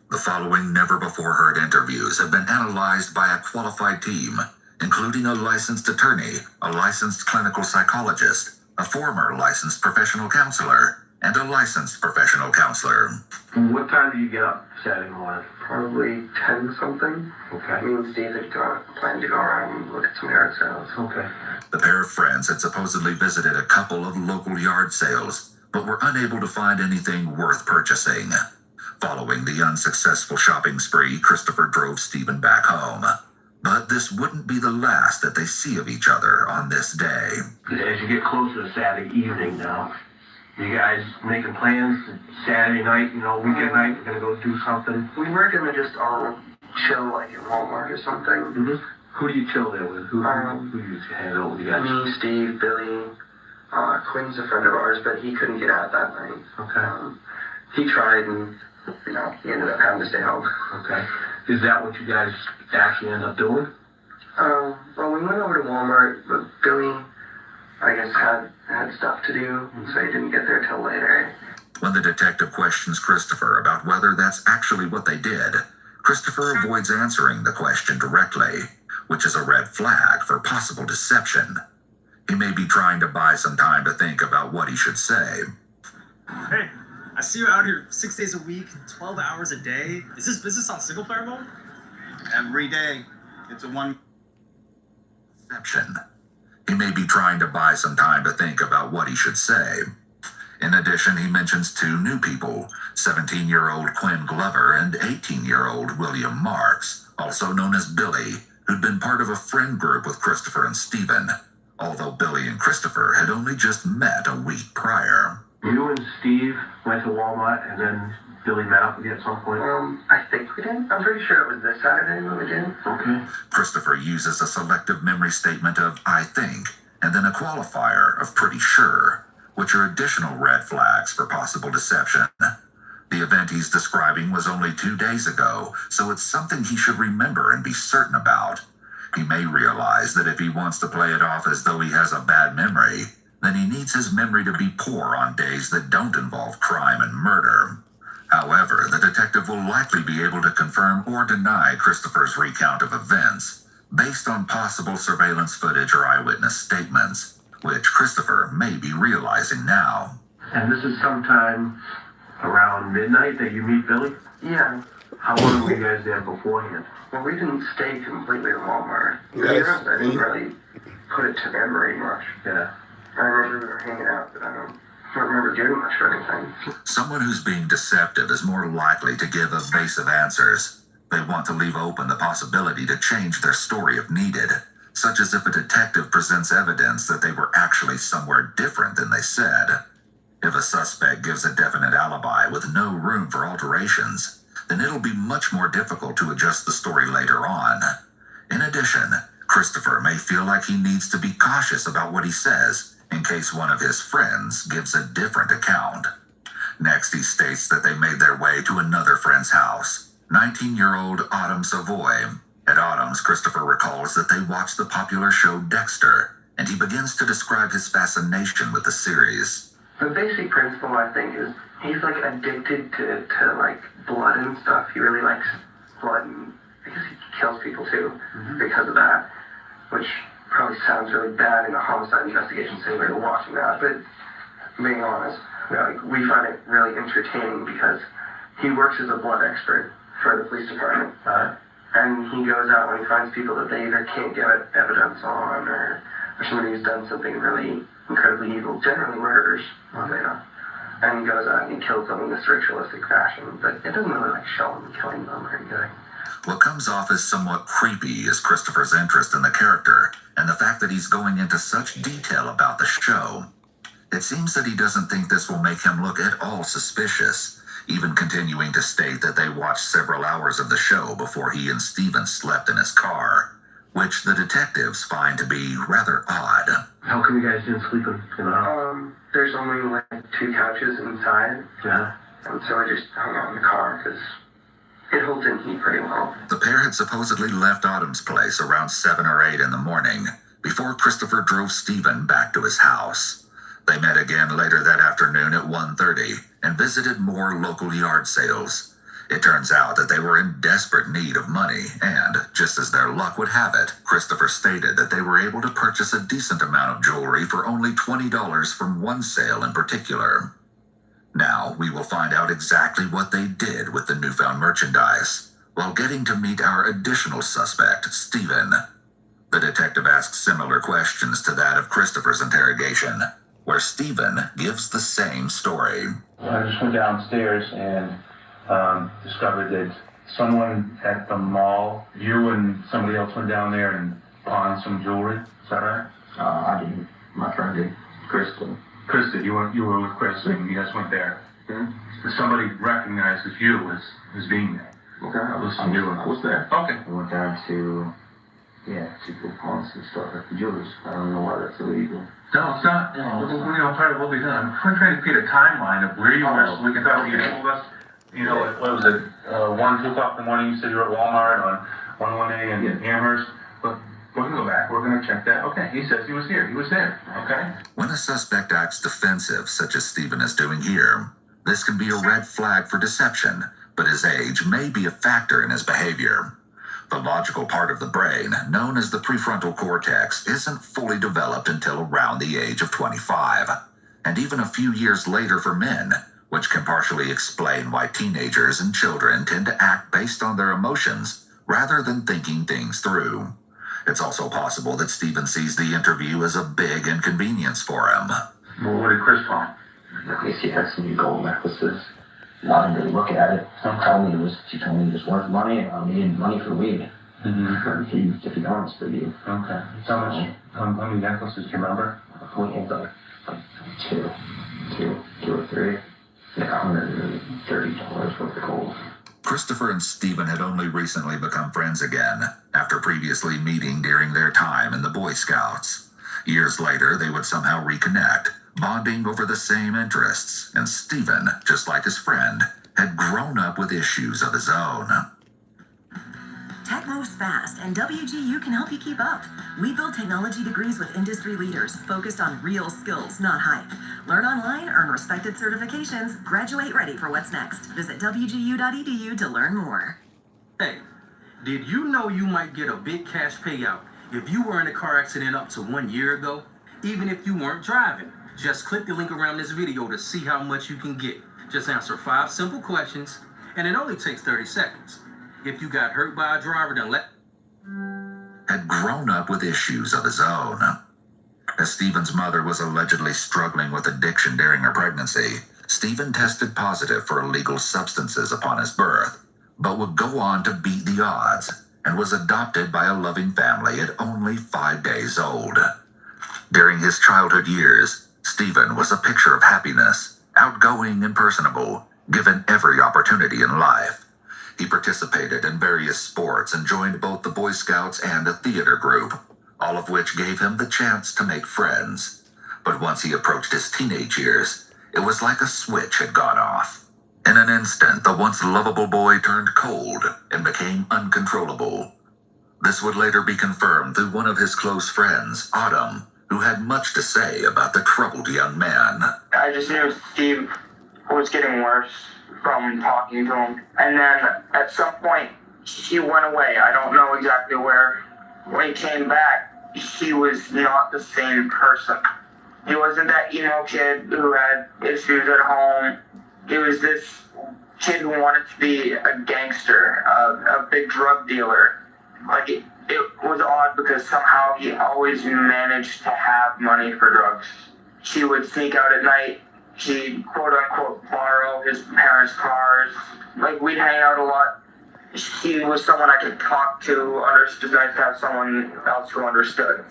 The following never-before-heard interviews have been analyzed by a qualified team, including a licensed attorney, a licensed clinical psychologist, a former licensed professional counselor, and a licensed professional counselor. What time do you get up Saturday morning? Probably 10-something. Okay. Me and Steve had planned to go around and look at some yard sales. Okay. The pair of friends had supposedly visited a couple of local yard sales, but were unable to find anything worth purchasing. Following the unsuccessful shopping spree, Christopher drove Stephen back home. But this wouldn't be the last that they see of each other on this day. As you get closer to Saturday evening now, you guys making plans Saturday night, weekend night, we're gonna go do something? We were gonna just all chill like at Walmart or something. Mm-hmm. Who do you chill there with? Who do you hang out with you guys? Me, Steve, Billy. Quinn's a friend of ours, but he couldn't get out that night. Okay. He tried and, he ended up having to stay home. Okay. Is that what you guys actually end up doing? Well, we went over to Walmart, but Billy, I guess, had stuff to do, so he didn't get there till later. When the detective questions Christopher about whether that's actually what they did, Christopher avoids answering the question directly, which is a red flag for possible deception. He may be trying to buy some time to think about what he should say. Hey, I see you out here 6 days a week, 12 hours a day. Is this business on single player mode? Every day. It's a one... Deception. He may be trying to buy some time to think about what he should say. In addition, he mentions two new people, 17-year-old Quinn Glover and 18-year-old William Marks, also known as Billy, who'd been part of a friend group with Christopher and Stephen, although Billy and Christopher had only just met a week prior. You and Steve went to Walmart, and then Billy met up with you at some point? I think we did. I'm pretty sure it was this Saturday when we did. Okay. Christopher uses a selective memory statement of I think, and then a qualifier of pretty sure, which are additional red flags for possible deception. The event he's describing was only 2 days ago, so it's something he should remember and be certain about. He may realize that if he wants to play it off as though he has a bad memory, then he needs his memory to be poor on days that don't involve crime and murder. However, the detective will likely be able to confirm or deny Christopher's recount of events based on possible surveillance footage or eyewitness statements, which Christopher may be realizing now. And this is sometime around midnight that you meet Billy? Yeah. How long were you guys there beforehand? Well, we didn't stay completely at Walmart. Yes. I didn't really put it to memory much. Yeah. I remember we were hanging out, but I don't remember doing much or anything. Someone who's being deceptive is more likely to give evasive answers. They want to leave open the possibility to change their story if needed, such as if a detective presents evidence that they were actually somewhere different than they said. If a suspect gives a definite alibi with no room for alterations, then it'll be much more difficult to adjust the story later on. In addition, Christopher may feel like he needs to be cautious about what he says in case one of his friends gives a different account. Next, he states that they made their way to another friend's house, 19-year-old Autumn Savoy. At Autumn's, Christopher recalls that they watched the popular show Dexter, and he begins to describe his fascination with the series. The basic principle, I think, is he's like addicted to like blood and stuff. He really likes blood, and because he kills people too, because of that, which probably sounds really bad in a homicide investigation simulator watching that, but being honest, we find it really entertaining because he works as a blood expert for the police department. And he goes out when he finds people that they either can't get evidence on or somebody who's done something really incredibly evil, generally murders, and he goes out and he kills them in this ritualistic fashion, but it doesn't really like show him killing them or anything. What comes off as somewhat creepy is Christopher's interest in the character and the fact that he's going into such detail about the show. It seems that he doesn't think this will make him look at all suspicious, even continuing to state that they watched several hours of the show before he and Steven slept in his car, which the detectives find to be rather odd. How come you guys didn't sleep in the house? There's only like 2 couches inside. Yeah. And so I just hung out in the car because it holds in heat pretty well. The pair had supposedly left Autumn's place around 7 or 8 in the morning before Christopher drove Steven back to his house. They met again later that afternoon at 1:30 and visited more local yard sales. It turns out that they were in desperate need of money, and, just as their luck would have it, Christopher stated that they were able to purchase a decent amount of jewelry for only $20 from one sale in particular. Now, we will find out exactly what they did with the newfound merchandise, while getting to meet our additional suspect, Steven. The detective asks similar questions to that of Christopher's interrogation, where Steven gives the same story. I just went downstairs and discovered that someone at the mall, you and somebody else went down there and pawned some jewelry. Is that right? I didn't. My friend did. Kristen. Kristen, you were with Kristen. You guys went there. Somebody recognized you as being there. Okay. I was there. Okay. We went down to go pawn some stuff at the jewelers. I don't know why that's illegal. No, it's not. Part of what we've done. We're trying to create a timeline of where you were, so we can talk to you. Told us, what was it? 1, 2 o'clock in the morning. You said you were at Walmart on 118 and Amherst. But we're gonna go back. We're gonna check that. Okay. He says he was here. He was there. Okay. When a suspect acts defensive, such as Steven is doing here, this can be a red flag for deception, but his age may be a factor in his behavior. The logical part of the brain, known as the prefrontal cortex, isn't fully developed until around the age of 25, and even a few years later for men, which can partially explain why teenagers and children tend to act based on their emotions rather than thinking things through. It's also possible that Steven sees the interview as a big inconvenience for him. Well, what did Chris call? At least he had some new gold necklaces. I didn't really look at it. She told me it was worth money, and I needed money for weed. To be honest with you. Okay. How many necklaces do you remember? We had like two or three. $130 worth of gold. Christopher and Steven had only recently become friends again, after previously meeting during their time in the Boy Scouts. Years later, they would somehow reconnect, bonding over the same interests, and Steven, just like his friend, had grown up with issues of his own. Tech moves fast, and WGU can help you keep up. We build technology degrees with industry leaders, focused on real skills, not hype. Learn online, earn respected certifications, graduate ready for what's next. Visit WGU.edu to learn more. Hey, did you know you might get a big cash payout if you were in a car accident up to 1 year ago? Even if you weren't driving. Just click the link around this video to see how much you can get. Just answer 5 simple questions, and it only takes 30 seconds. If you got hurt by a driver, then had grown up with issues of his own. As Stephen's mother was allegedly struggling with addiction during her pregnancy, Stephen tested positive for illegal substances upon his birth, but would go on to beat the odds and was adopted by a loving family at only 5 days old. During his childhood years, Stephen was a picture of happiness, outgoing and personable, given every opportunity in life. He participated in various sports and joined both the Boy Scouts and a theater group, all of which gave him the chance to make friends. But once he approached his teenage years, it was like a switch had gone off. In an instant, the once lovable boy turned cold and became uncontrollable. This would later be confirmed through one of his close friends, Autumn, who had much to say about the troubled young man. I just knew Steve was getting worse from talking to him. And then at some point, he went away. I don't know exactly where. When he came back, he was not the same person. He wasn't that emo kid who had issues at home. He was this kid who wanted to be a gangster, a big drug dealer. Like, it was odd because somehow he always managed to have money for drugs. He would sneak out at night. He'd quote-unquote borrow his parents' cars. Like, we'd hang out a lot. He was someone I could talk to. It's nice to have someone else who understood.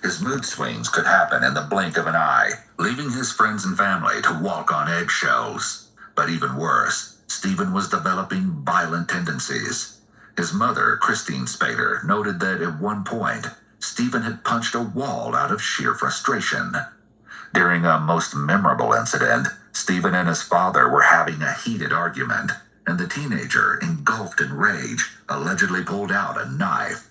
His mood swings could happen in the blink of an eye, leaving his friends and family to walk on eggshells. But even worse, Stephen was developing violent tendencies. His mother, Christine Spader, noted that at one point, Stephen had punched a wall out of sheer frustration. During a most memorable incident, Stephen and his father were having a heated argument, and the teenager, engulfed in rage, allegedly pulled out a knife.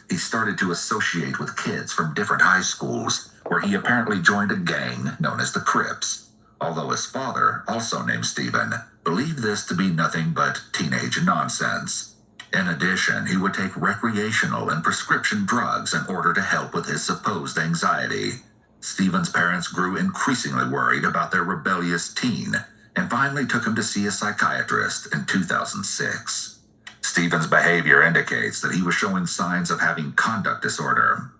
He started to associate with kids from different high schools, where he apparently joined a gang known as the Crips, although his father, also named Stephen, believed this to be nothing but teenage nonsense. In addition, he would take recreational and prescription drugs in order to help with his supposed anxiety. Stephen's parents grew increasingly worried about their rebellious teen and finally took him to see a psychiatrist in 2006. Stephen's behavior indicates that he was showing signs of having conduct disorder.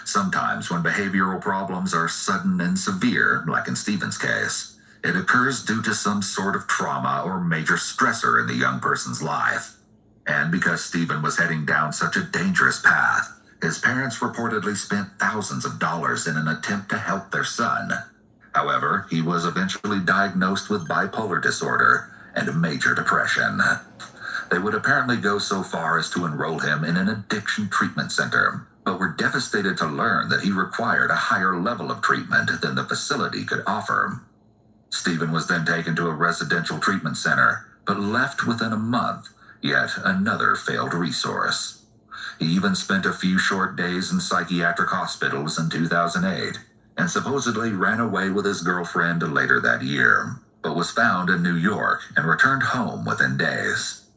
Sometimes when behavioral problems are sudden and severe, like in Stephen's case, it occurs due to some sort of trauma or major stressor in the young person's life. And because Stephen was heading down such a dangerous path, his parents reportedly spent thousands of dollars in an attempt to help their son. However, he was eventually diagnosed with bipolar disorder and major depression. They would apparently go so far as to enroll him in an addiction treatment center, but were devastated to learn that he required a higher level of treatment than the facility could offer. Stephen was then taken to a residential treatment center, but left within a month, yet another failed resource. He even spent a few short days in psychiatric hospitals in 2008, and supposedly ran away with his girlfriend later that year, but was found in New York and returned home within days.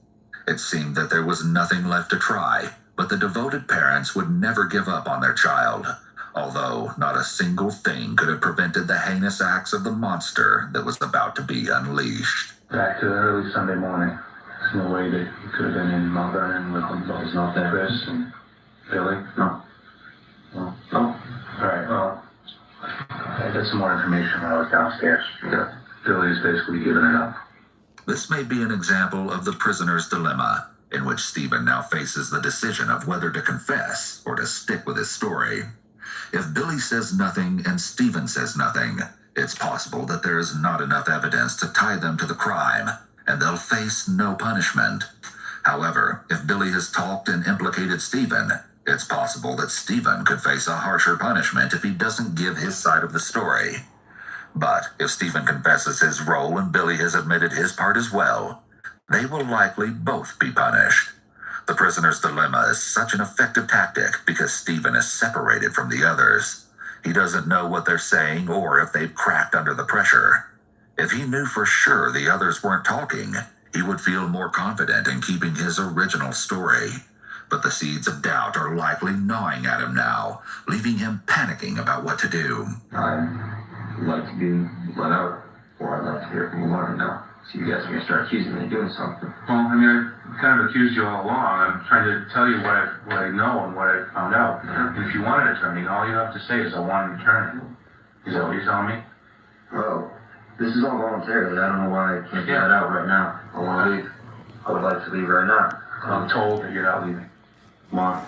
It seemed that there was nothing left to try, but the devoted parents would never give up on their child, although not a single thing could have prevented the heinous acts of the monster that was about to be unleashed. Back to early Sunday morning. There's no way that he could have been in Mount Vernon with him. That was not there. Chris and Billy? No. No? Alright, well, I got some more information when I was downstairs. Yeah. Billy's basically given it up. This may be an example of the prisoner's dilemma, in which Stephen now faces the decision of whether to confess or to stick with his story. If Billy says nothing and Stephen says nothing, it's possible that there is not enough evidence to tie them to the crime, and they'll face no punishment. However, if Billy has talked and implicated Stephen, it's possible that Stephen could face a harsher punishment if he doesn't give his side of the story. But if Stephen confesses his role and Billy has admitted his part as well, they will likely both be punished. The prisoner's dilemma is such an effective tactic because Stephen is separated from the others. He doesn't know what they're saying or if they've cracked under the pressure. If he knew for sure the others weren't talking, he would feel more confident in keeping his original story. But the seeds of doubt are likely gnawing at him now, leaving him panicking about what to do. I'd like to be let out, or I'd like to hear from you more now. So you guys are going to start accusing me of doing something. Well, I mean, I kind of accused you all along. I'm trying to tell you what I know and what I found out. And if you want an attorney, all you have to say is, I want an attorney. Is that what you're telling me? Well, this is all voluntarily. I don't know why I can't get that out right now. I want to leave. I would like to leave right now. I'm told that you're not leaving. Why?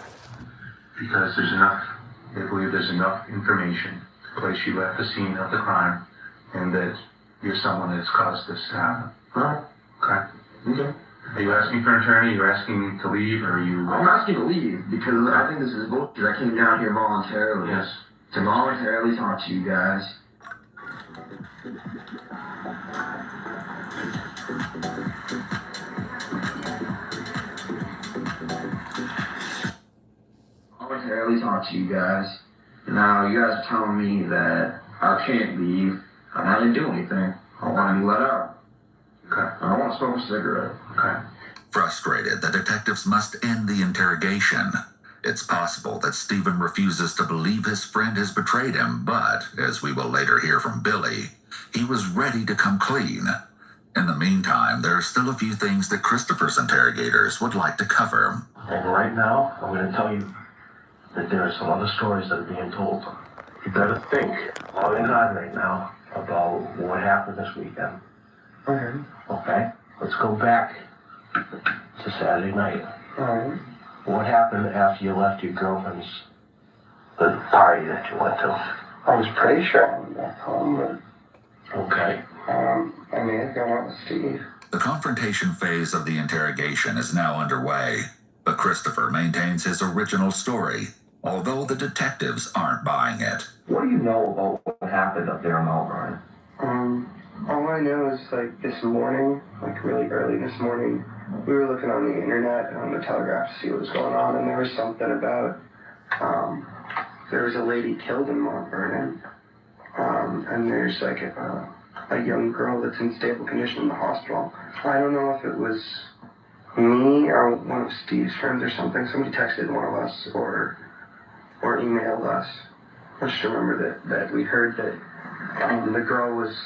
Because they believe there's enough information to place you at the scene of the crime, and that you're someone that's caused this to happen. Huh? Okay. Are you asking for an attorney? You're asking to leave, or are you... I'm asking to leave because I think this is bullshit. I came down here voluntarily. Yes. To voluntarily talk to you guys. Voluntarily talk to you guys. And now you guys are telling me that I can't leave. And I didn't do anything. I want to be let out. Okay. I don't want to smoke a cigarette. Okay. Frustrated, the detectives must end the interrogation. It's possible that Stephen refuses to believe his friend has betrayed him, but, as we will later hear from Billy, he was ready to come clean. In the meantime, there are still a few things that Christopher's interrogators would like to cover. And right now, I'm going to tell you that there are some other stories that are being told. You better think long and hard right now about what happened this weekend. Okay. Okay? Let's go back to Saturday night. Alright. What happened after you left your girlfriend's the party that you went to? I was pretty sure I went back home, but... Okay. I may have gone out with Steve. The confrontation phase of the interrogation is now underway, but Christopher maintains his original story, although the detectives aren't buying it. What do you know about what happened up there in Mount Vernon? All I know is, this morning, really early this morning, we were looking on the internet, on the Telegraph to see what was going on, and there was something about, there was a lady killed in Mount Vernon, and there's, a young girl that's in stable condition in the hospital. I don't know if it was me or one of Steve's friends or something. Somebody texted one of us or emailed us. I just remember that we heard that the girl was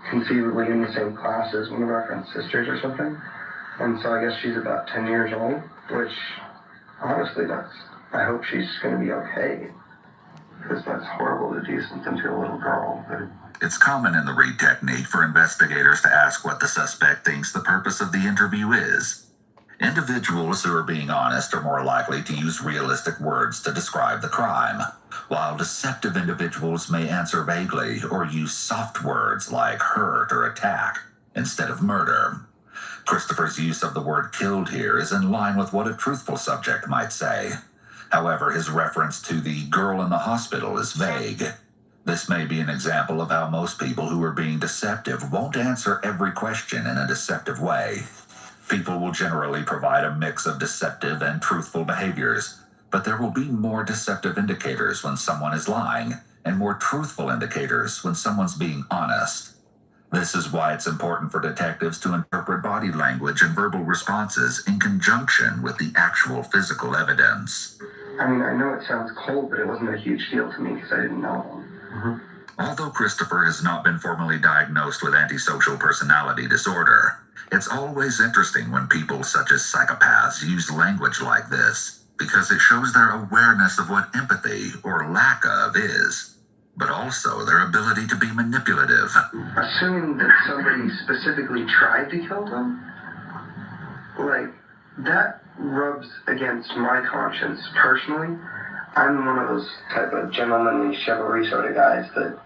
conceivably in the same class as one of our friend's sisters or something. And so I guess she's about 10 years old, which honestly, I hope she's going to be okay. Because that's horrible to do something to a little girl. It's common in the read technique for investigators to ask what the suspect thinks the purpose of the interview is. Individuals who are being honest are more likely to use realistic words to describe the crime, while deceptive individuals may answer vaguely or use soft words like hurt or attack instead of murder. Christopher's use of the word killed here is in line with what a truthful subject might say. However, his reference to the girl in the hospital is vague. This may be an example of how most people who are being deceptive won't answer every question in a deceptive way. People will generally provide a mix of deceptive and truthful behaviors, but there will be more deceptive indicators when someone is lying, and more truthful indicators when someone's being honest. This is why it's important for detectives to interpret body language and verbal responses in conjunction with the actual physical evidence. I mean, I know it sounds cold, but it wasn't a huge deal to me because I didn't know them. Although Christopher has not been formally diagnosed with antisocial personality disorder, it's always interesting when people such as psychopaths use language like this, because it shows their awareness of what empathy, or lack of, is, but also their ability to be manipulative. Assuming that somebody specifically tried to kill them, that rubs against my conscience personally. I'm one of those type of gentlemanly chivalry sort of guys that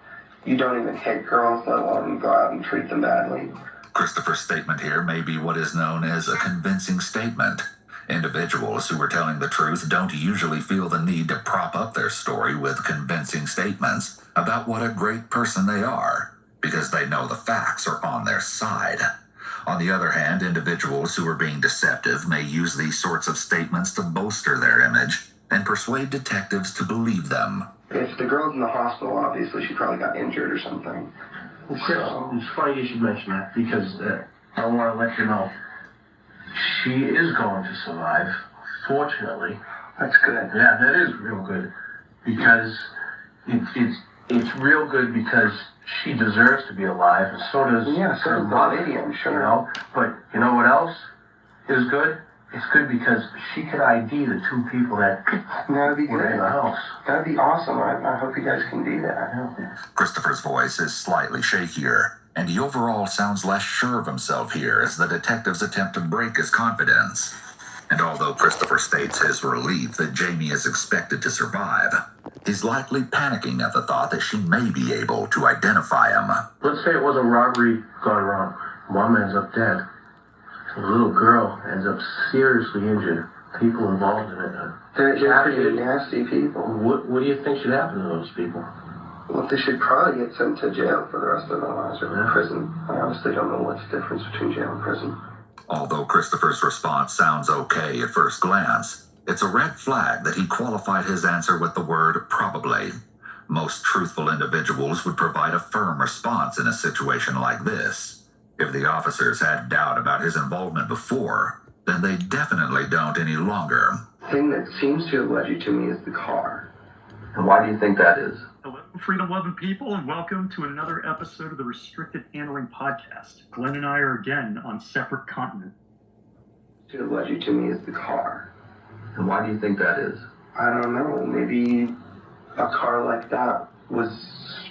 you don't even take girls, let alone go out and treat them badly. Christopher's statement here may be what is known as a convincing statement. Individuals who are telling the truth don't usually feel the need to prop up their story with convincing statements about what a great person they are, because they know the facts are on their side. On the other hand, individuals who are being deceptive may use these sorts of statements to bolster their image and persuade detectives to believe them. If the girl's in the hospital, obviously she probably got injured or something. It's funny you should mention that because I want to let you know she is going to survive. Fortunately, that's good. Yeah, that is real good because it's real good because she deserves to be alive, and so does so does the lady, I'm sure. You know, but you know what else is good? It's good because she could ID the two people that That'd be were good. in the house. That'd be awesome. I hope you guys can do that. Christopher's voice is slightly shakier, and he overall sounds less sure of himself here as the detectives attempt to break his confidence. And although Christopher states his relief that Jamie is expected to survive, he's likely panicking at the thought that she may be able to identify him. Let's say it was a robbery gone wrong. Mom ends up dead. The little girl ends up seriously injured. People involved in it. They're pretty nasty people. What do you think should happen to those people? Well, they should probably get sent to jail for the rest of their lives, or prison. I honestly don't know what's the difference between jail and prison. Although Christopher's response sounds okay at first glance, it's a red flag that he qualified his answer with the word probably. Most truthful individuals would provide a firm response in a situation like this. If the officers had doubt about his involvement before, then they definitely don't any longer. The thing that seems to have led you to me is the car. And why do you think that is? Hello, freedom-loving people, and welcome to another episode of the Restricted Handling Podcast. Glenn and I are again on separate continents. What should have led you to me is the car. And why do you think that is? I don't know. Maybe a car like that was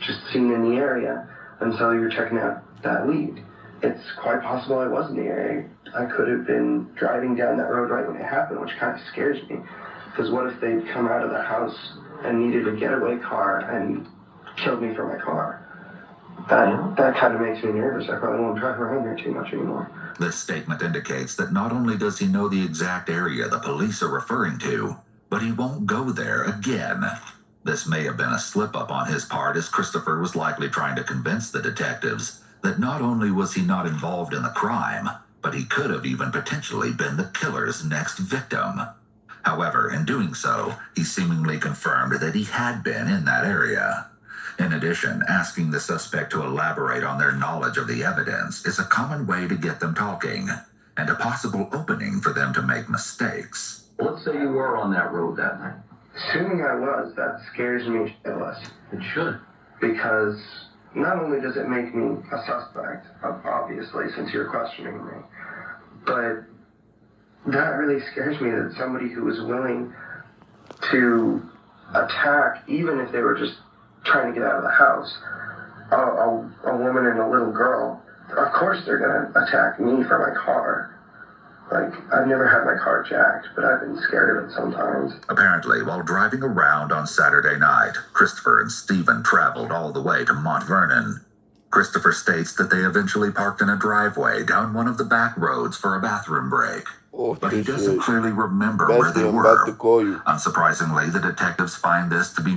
just seen in the area, and so you were checking out that lead. It's quite possible I was in the area. I could have been driving down that road right when it happened, which kind of scares me. Because what if they'd come out of the house and needed a getaway car and killed me for my car? That kind of makes me nervous. I probably won't drive around there too much anymore. This statement indicates that not only does he know the exact area the police are referring to, but he won't go there again. This may have been a slip-up on his part, as Christopher was likely trying to convince the detectives that not only was he not involved in the crime, but he could have even potentially been the killer's next victim. However, in doing so, he seemingly confirmed that he had been in that area. In addition, asking the suspect to elaborate on their knowledge of the evidence is a common way to get them talking, and a possible opening for them to make mistakes. Let's say you were on that road that night. Assuming I was, that scares me shitless. It should. Because not only does it make me a suspect, obviously, since you're questioning me, but that really scares me that somebody who was willing to attack, even if they were just trying to get out of the house, a woman and a little girl, of course they're going to attack me for my car. Like, I've never had my car jacked, but I've been scared of it sometimes. Apparently, while driving around on Saturday night, Christopher and Stephen traveled all the way to Mount Vernon. Christopher states that they eventually parked in a driveway down one of the back roads for a bathroom break. But he doesn't clearly remember where they were. Unsurprisingly, the detectives find this to be